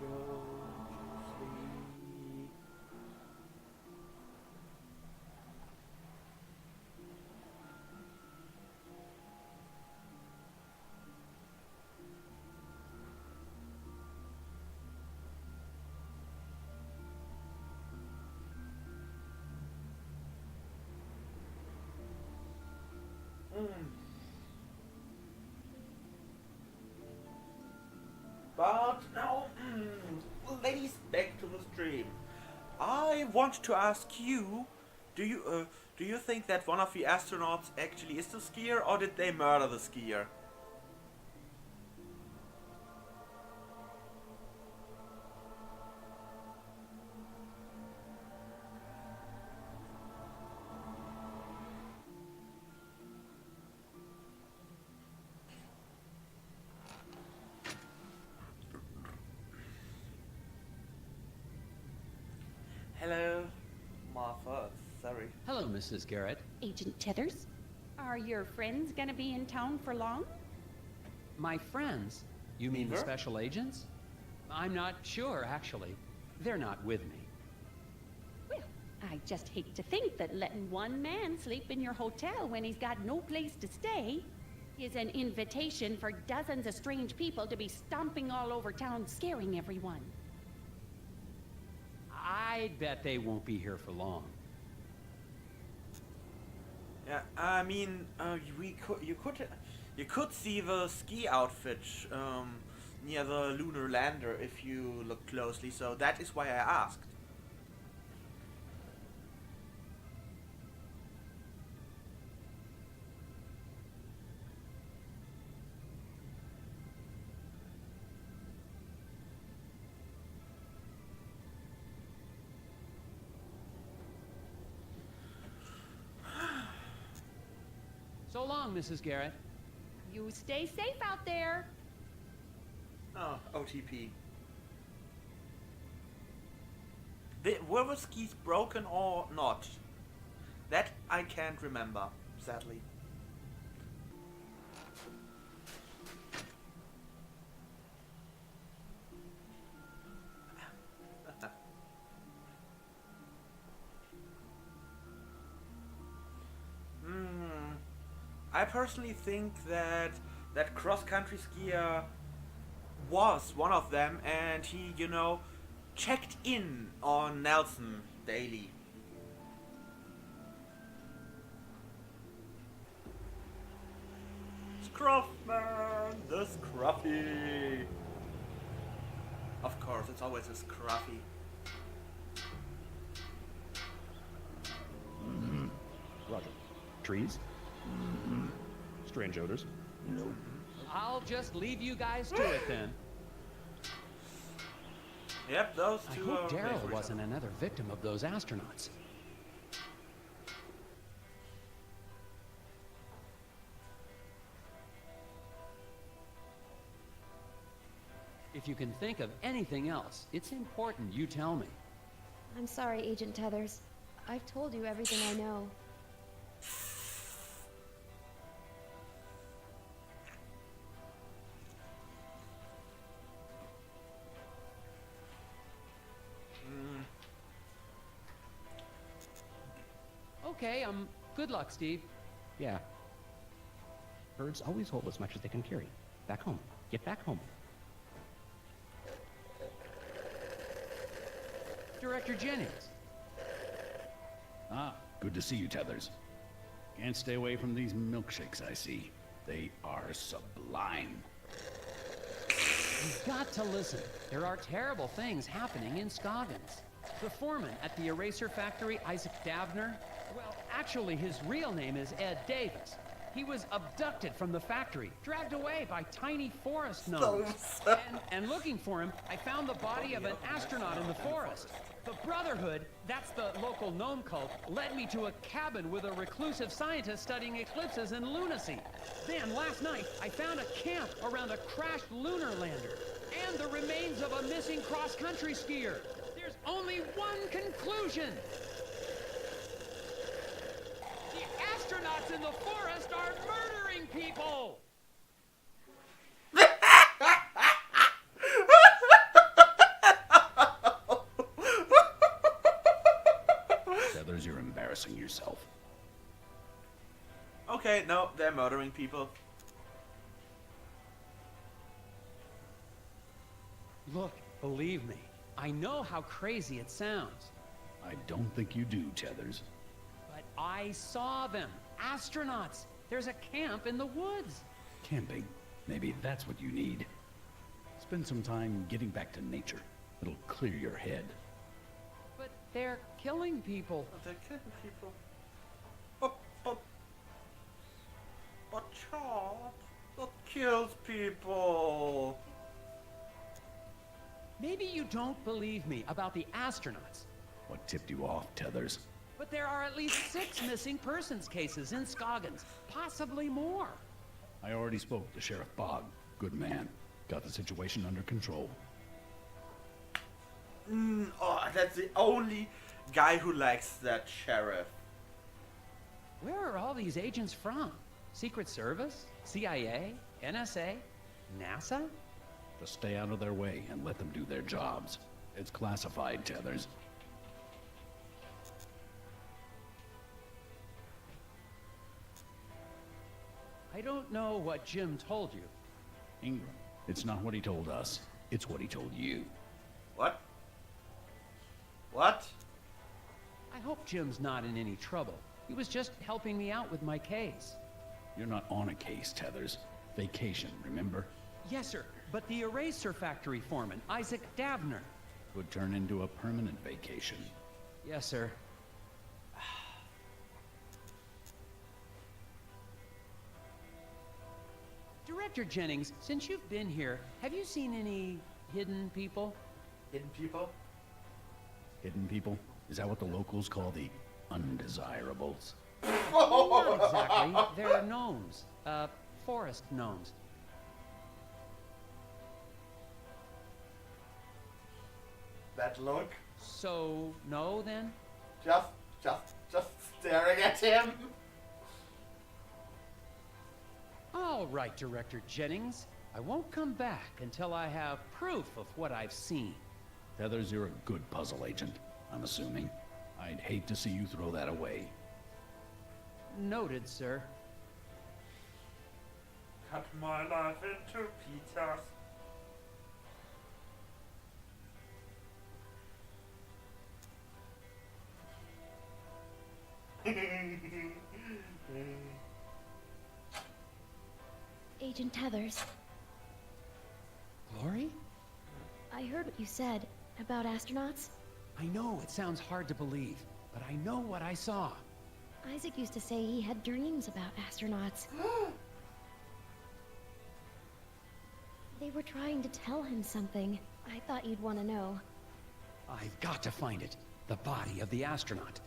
Go to sleep. But now, ladies, back to the stream. I want to ask you, do you think that one of the astronauts actually is the skier, or did they murder the skier? Hello, Martha. Sorry. Hello, Mrs. Garrett. Agent Tethers, are your friends gonna be in town for long? My friends? You mean the Beaver? special agents? I'm not sure, actually. They're not with me. Well, I just hate to think that letting one man sleep in your hotel when he's got no place to stay is an invitation for dozens of strange people to be stomping all over town scaring everyone. I bet they won't be here for long. Yeah, I mean, you could see the ski outfit near the lunar lander if you look closely. So that is why I asked. So long, Mrs. Garrett. You stay safe out there. Oh, OTP. Were the skis broken or not? That I can't remember, sadly. I personally think that that cross-country skier was one of them, and he, you know, checked in on Nelson daily. Scruffman, the Scruffy. Of course, it's always a Scruffy. Roger. Trees? Strange odors? Nope. I'll just leave you guys to it then. Yep, those I two hope are... Daryl wasn't another victim of those astronauts. If you can think of anything else, it's important you tell me. I'm sorry, Agent Tethers. I've told you everything I know. Okay, good luck, Steve. Yeah. Birds always hold as much as they can carry. Back home. Get back home. Director Jennings. Ah, good to see you, Tethers. Can't stay away from these milkshakes I see. They are sublime. You've got to listen. There are terrible things happening in Scoggins. The foreman at the eraser factory, Isaac Davner, well, actually his real name is Ed Davis. He was abducted from the factory, dragged away by tiny forest gnomes. And looking for him, I found the body of an astronaut in the forest. The Brotherhood, that's the local gnome cult, led me to a cabin with a reclusive scientist studying eclipses and lunacy. Then, last night, I found a camp around a crashed lunar lander and the remains of a missing cross-country skier. There's only one conclusion. The astronauts in the forest are murdering people! Tethers, you're embarrassing yourself. Okay, no, they're murdering people. Look, believe me, I know how crazy it sounds, I don't think you do, Tethers. but I saw them. Astronauts. There's a camp in the woods. Camping. Maybe that's what you need. Spend some time getting back to nature. It'll clear your head. But they're killing people. They're killing people. But Chop, that kills people. Maybe you don't believe me about the astronauts, What tipped you off, Tethers? but there are at least 6 missing persons cases in Scoggins, possibly more. I already spoke to Sheriff Bogg. Good man. Got the situation under control. Oh, that's the only guy who likes that sheriff. Where are all these agents from? Secret Service? CIA? NSA? NASA? Just stay out of their way and let them do their jobs. It's classified, Tethers. I don't know what Jim told you. Ingram, it's not what he told us. It's what he told you. What? What? I hope Jim's not in any trouble. He was just helping me out with my case. You're not on a case, Tethers. Vacation, remember? Yes, sir. But the eraser factory foreman, Isaac Davner. Would turn into a permanent vacation. Yes, sir. Director Jennings, since you've been here, have you seen any hidden people? Hidden people? Hidden people? Is that what the locals call the undesirables? Not exactly. They're gnomes. Forest gnomes. That look? So, no, then? Just staring at him. All right, Director Jennings. I won't come back until I have proof of what I've seen. Tethers, you're a good puzzle agent, I'm assuming. I'd hate to see you throw that away. Noted, sir. cut my life into pizzas. Agent Tethers, Glory? I heard what you said about astronauts. I know it sounds hard to believe, but I know what I saw. Isaac used to say he had dreams about astronauts. They were trying to tell him something. I thought you'd want to know. I've got to find it. The body of the astronaut.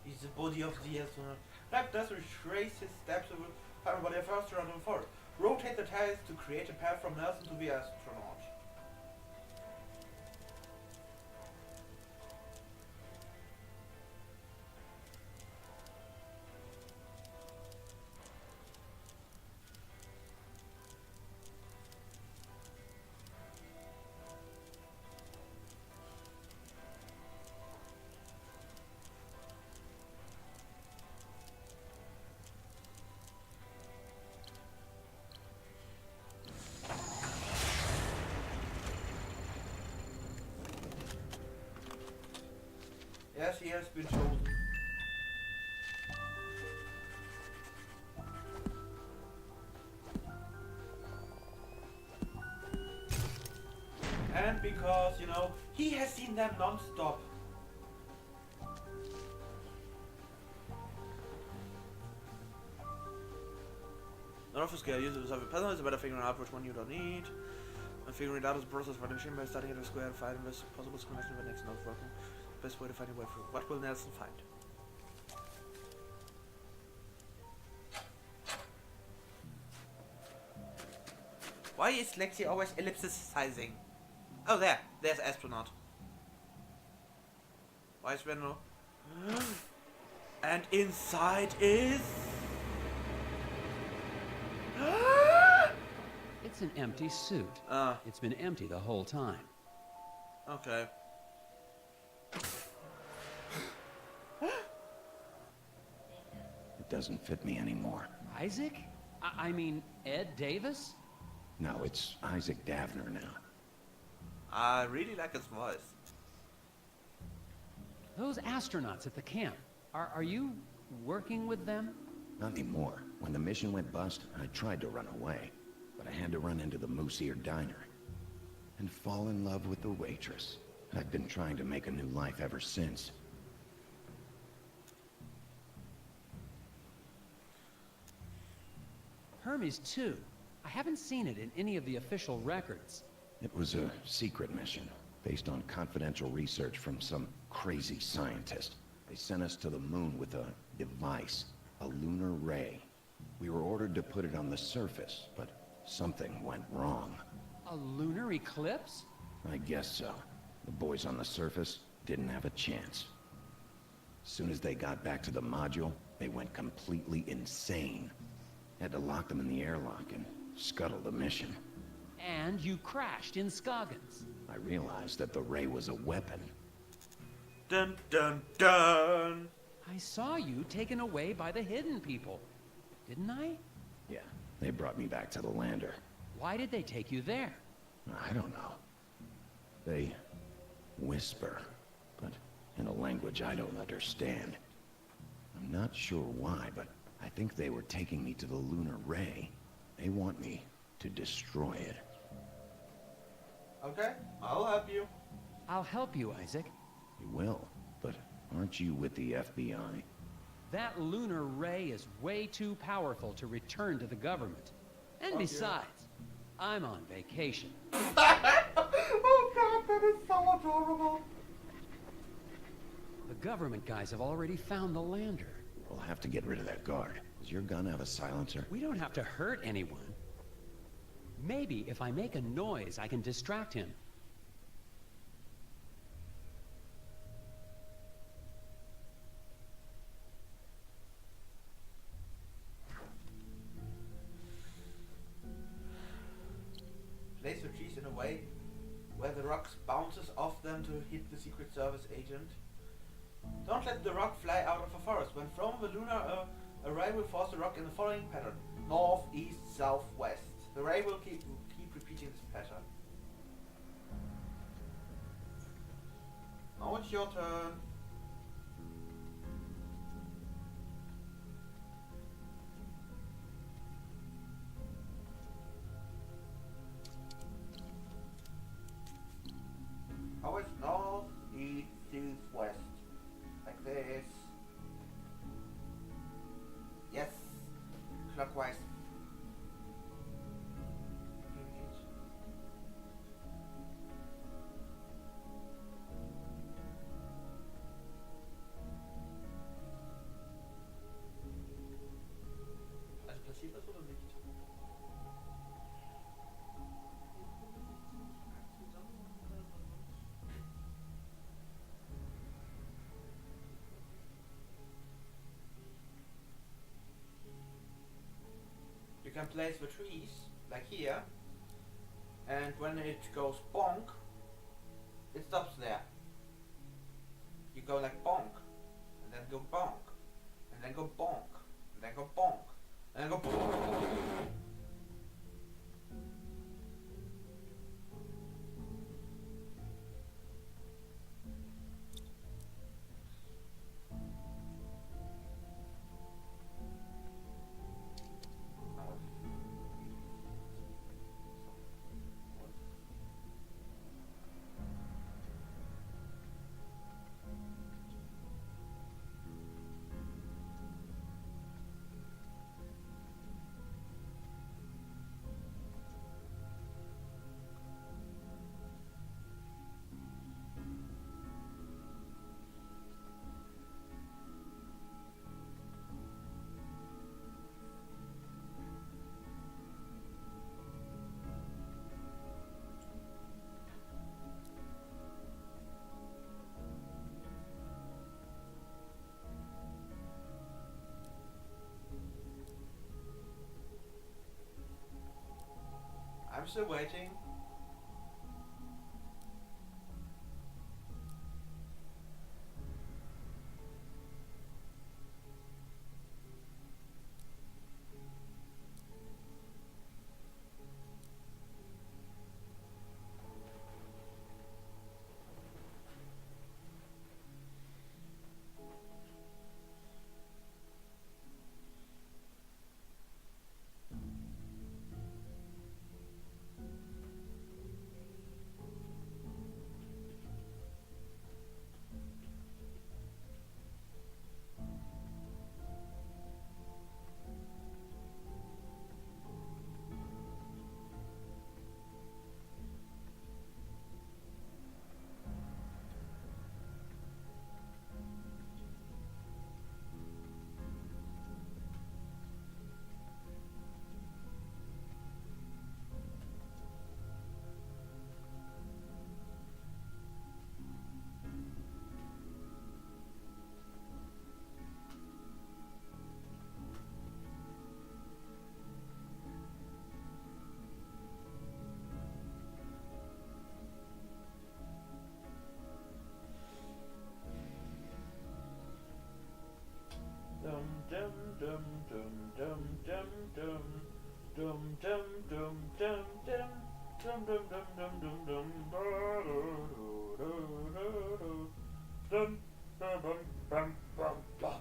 Is the body of the astronaut. Black does retrace his steps over found by the first around the forest. Rotate the tires to create a path from Nelson to the astronaut. Yes, he has been chosen. And because, you know, he has seen them non-stop. Not often scale users have a puzzle is about figuring out which one you don't need. And figuring it out is a process for the machine by starting at a square and finding the possible connection with the next node working. Best way to find a way through. What will Nelson find? Why is Lexi always ellipsizing? Oh, there's astronaut. Why is Venno? And inside is. It's an empty suit. It's been empty the whole time. Okay. It doesn't fit me anymore. Isaac? I mean, Ed Davis? No, it's Isaac Davner now. I really like his voice. Those astronauts at the camp, are you working with them? Not anymore. When the mission went bust, I tried to run away. But I had to run into the Moose Ear Diner. And fall in love with the waitress. I've been trying to make a new life ever since. Hermes too. I haven't seen it in any of the official records. It was a secret mission, based on confidential research from some crazy scientist. They sent us to the moon with a device, a lunar ray. We were ordered to put it on the surface, but something went wrong. A lunar eclipse? I guess so. The boys on the surface didn't have a chance. As soon as they got back to the module, they went completely insane. Had to lock them in the airlock and scuttle the mission. And you crashed in Scoggins. I realized that the ray was a weapon. Dun dun dun! I saw you taken away by the hidden people, didn't I? Yeah, they brought me back to the lander. Why did they take you there? I don't know. They whisper, but in a language I don't understand. I'm not sure why, but I think they were taking me to the lunar ray. They want me to destroy it. Okay, I'll help you. I'll help you, Isaac. You will, but aren't you with the FBI? That lunar ray is way too powerful to return to the government. And besides, I'm on vacation. Oh god, that is so adorable. The government guys have already found the lander. We'll have to get rid of that guard. Does your gun have a silencer? We don't have to hurt anyone. Maybe if I make a noise, I can distract him. Place the trees in a way where the rock bounces off them to hit the Secret Service agent. Don't let the rock fly out of the forest. When thrown, the lunar array will force the rock in the following pattern. north, east, south, west. The ray will keep repeating this pattern. Now it's your turn. Now it's north, east, south, west. Like this. Yes. Clockwise. Also passiert das oder nicht? You can place the trees, like here, and when it goes bonk, it stops there. You go like bonk, and then go bonk, and then go bonk, and then go bonk, and then go bonk. I'm still waiting. Dum dum dum dum dum dum dum dum dum dum dum dum dum dum dum dum dum dum dum dum bum bum bum.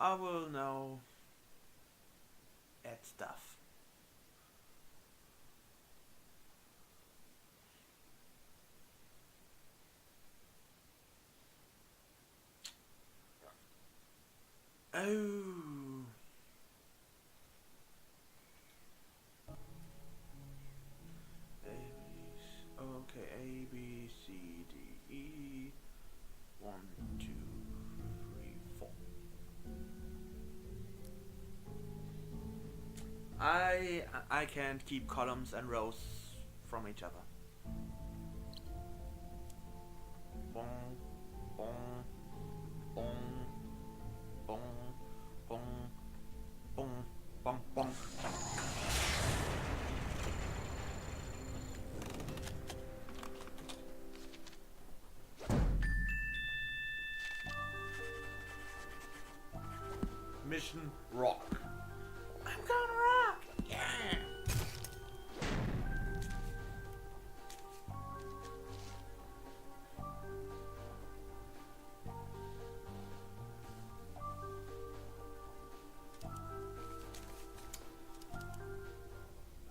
I will now add stuff. Oh. Okay, A, B, C, D, E. 1, 2, 3, 4. I can't keep columns and rows from each other. Bong, bong, bong, bong, bong, bong, bong, bong. Mission rock. I'm gonna rock! Yeah!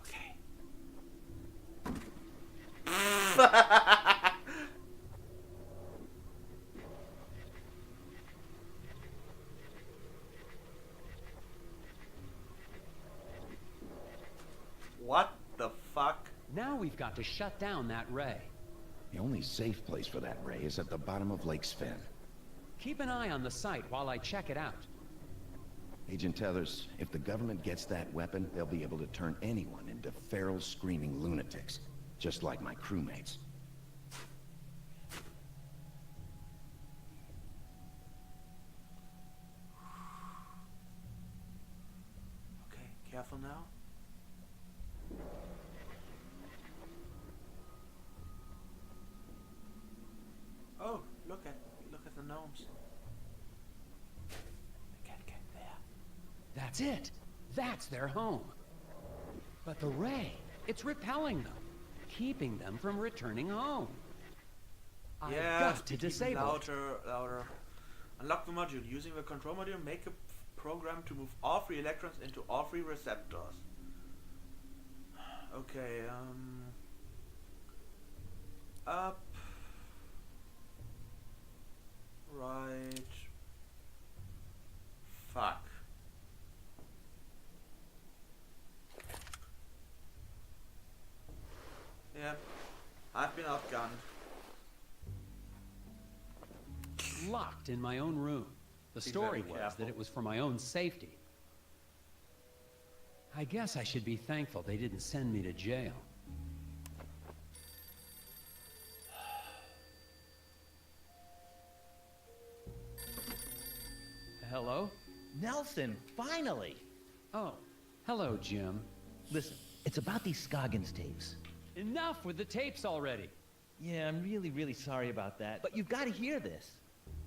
Okay. What the fuck? Now we've got to shut down that ray. The only safe place for that ray is at the bottom of Lake Sven. Keep an eye on the site while I check it out. Agent Tethers, if the government gets that weapon, they'll be able to turn anyone into feral, screaming lunatics. Just like my crewmates. Okay, careful now. Oh, look at the gnomes. They can't get there. That's it. That's their home. But the ray, it's repelling them, keeping them from returning home. I've got to disable it. Louder. Unlock the module. Using the control module, make a program to move all 3 electrons into all 3 receptors. Okay, up, right, fuck. Yep, I've been outgunned. Locked in my own room. The Be story very was careful. that it was for my own safety. I guess I should be thankful they didn't send me to jail. Hello? Nelson, finally! Oh, hello, Jim. Listen, it's about these Scoggins tapes. Enough with the tapes already. Yeah, I'm really sorry about that. But you've got to hear this.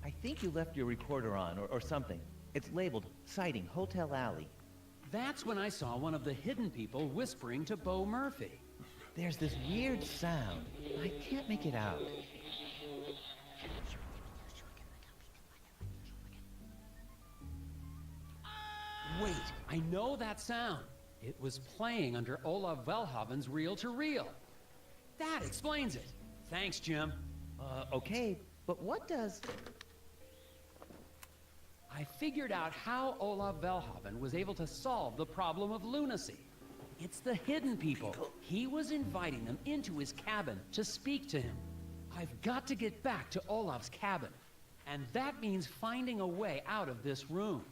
I think you left your recorder on, or something. It's labeled, Sighting, Hotel Alley. That's when I saw one of the hidden people whispering to Bo Murphy. There's this weird sound. I can't make it out. Wait, I know that sound. It was playing under Olav Velhaven's reel-to-reel. That explains it. Thanks, Jim. Okay, but what does... I figured out how Olav Velhaven was able to solve the problem of lunacy. It's the hidden people. He was inviting them into his cabin to speak to him. I've got to get back to Olav's cabin. And that means finding a way out of this room.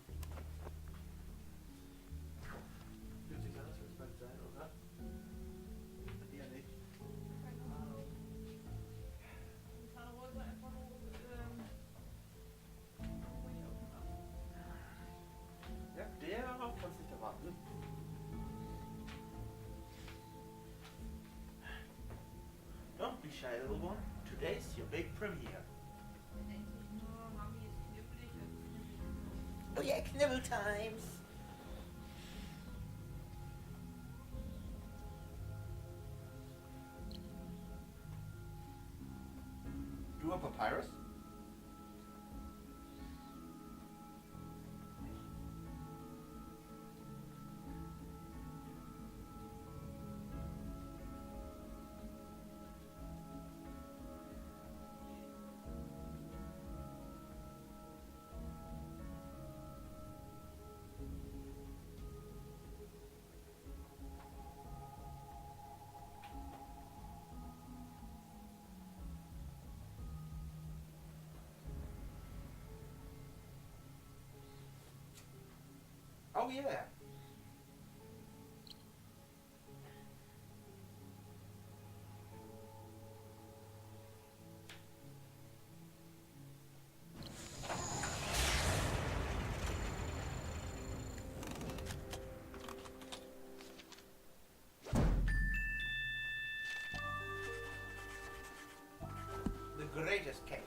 Don't be shy, little one. Today's your big premiere. Oh yeah, knibbel times. Do a papyrus? yeah. The Great Escape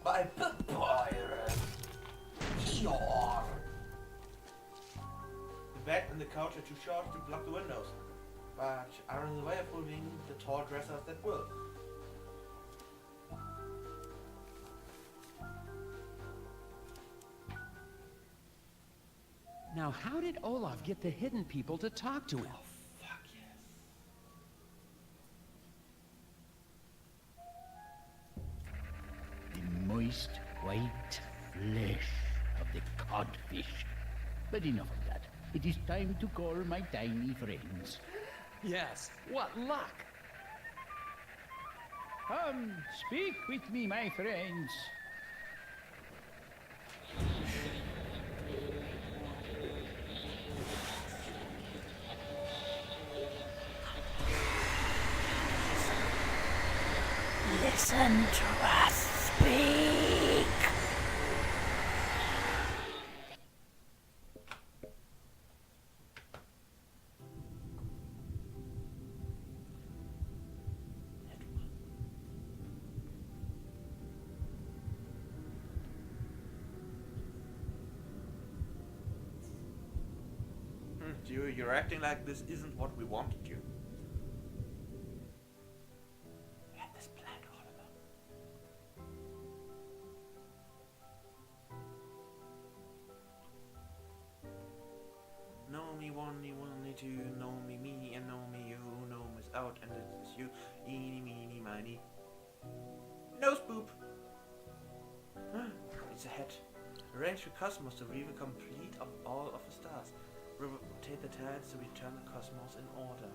by Bjorn. Bjorn. The bed and the couch are too short to block the windows, but are in the way of moving the tall dressers that will. Now, how did Olaf get the hidden people to talk to him? Fuck yes. The moist, white flesh of the codfish. But enough of that. It is time to call my tiny friends. Yes, what luck! Come, speak with me, my friends. Listen to us speak. You're acting like this isn't what we wanted you. We had this planned, Oliver. Know me one, me one, me two, know me me, and know me you, know me is out, and it is you. Eeny, meeny, miny. Nose boop! It's ahead. Arrange the cosmos to reveal complete of all of the stars. Rotate the tides to return the cosmos in order.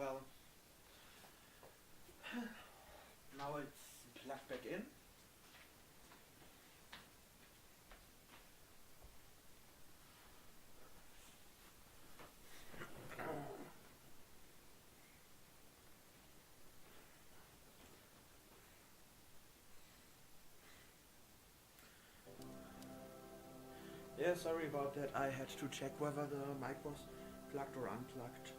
well, now it's plugged back in. Yeah, sorry about that. I had to check whether the mic was plugged or unplugged.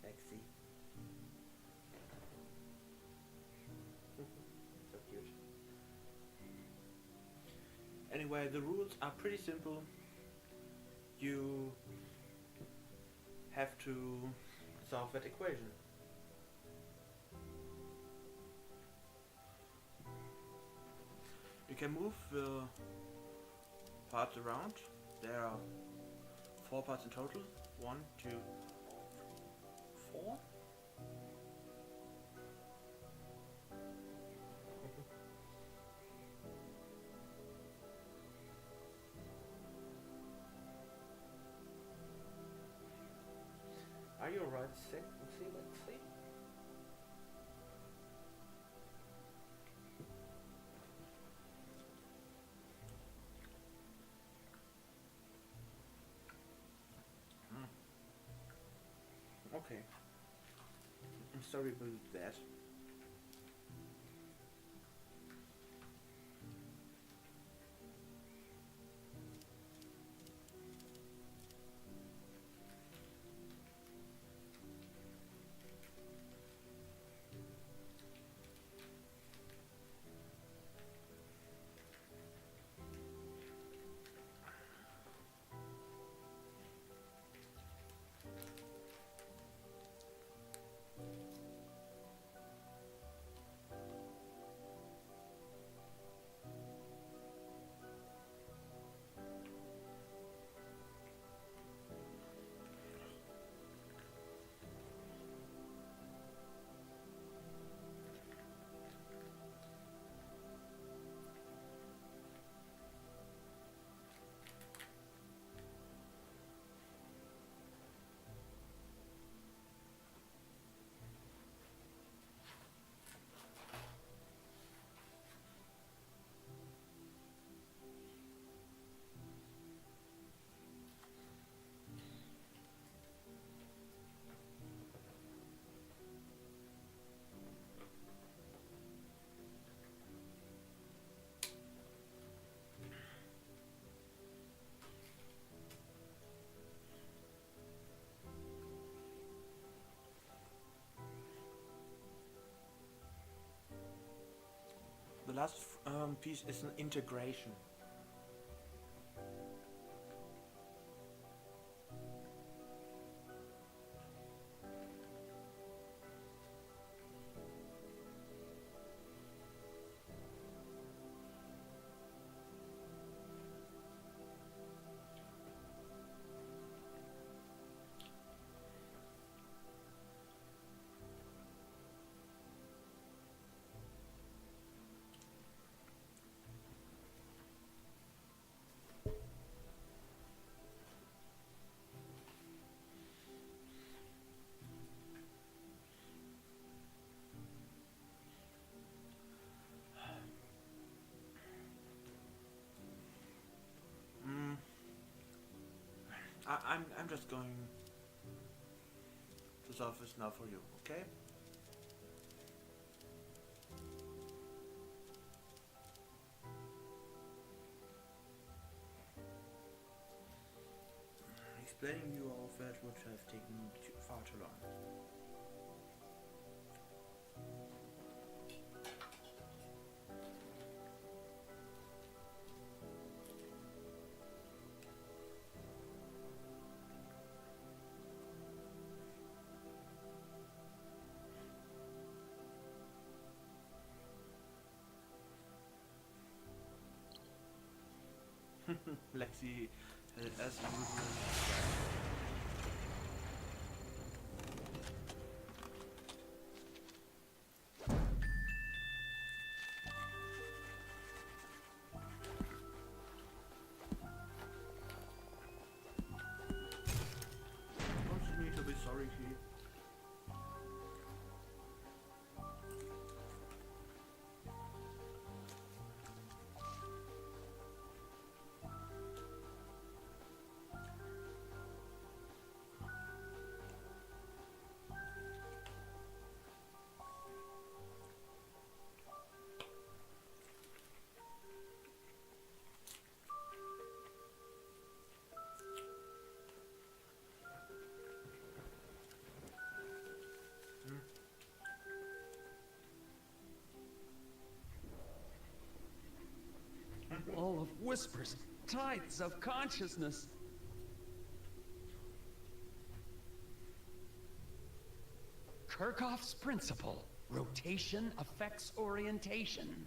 Sexy. So cute. Anyway, the rules are pretty simple. You have to solve that equation. You can move the parts around. There are 4 parts in total. 1, 2, 4. Are you alright? Let's see. Okay. I'm sorry about that. The last piece is an integration. I'm just going to solve this now for you, okay? Explaining you all of that would have taken far too long. Lexi, as usual. whispers, tides of consciousness. Kirchhoff's principle. Rotation affects orientation.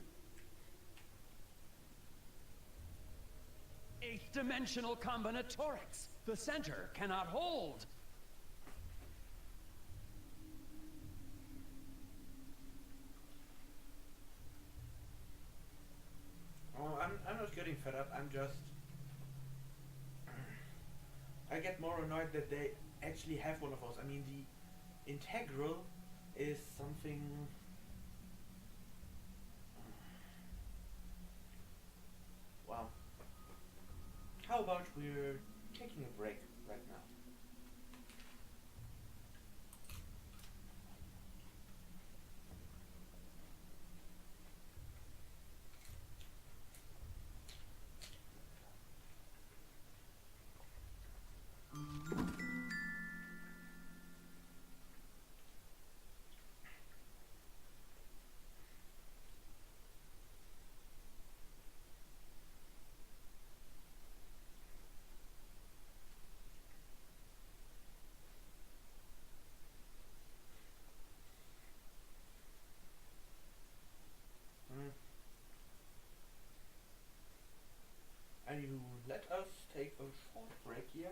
Eighth dimensional combinatorics. The center cannot hold. Oh, I'm not getting fed up. I'm just... I get more annoyed that they actually have one of those. I mean, the integral is something... Wow. How about we're taking a break right now? And you let us take a short break here.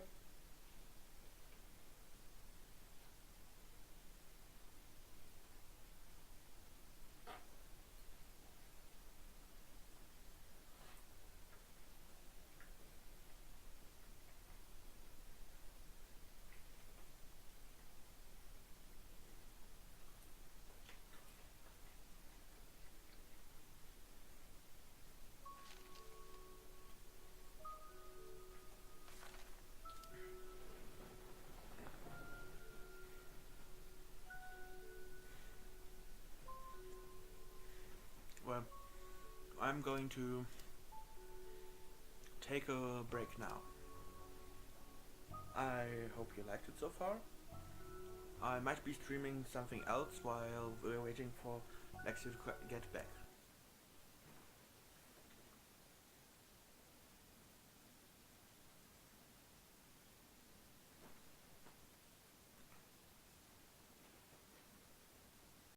Well, I'm going to take a break now. I hope you liked it so far. I might be streaming something else while we're waiting for Lexi to get back.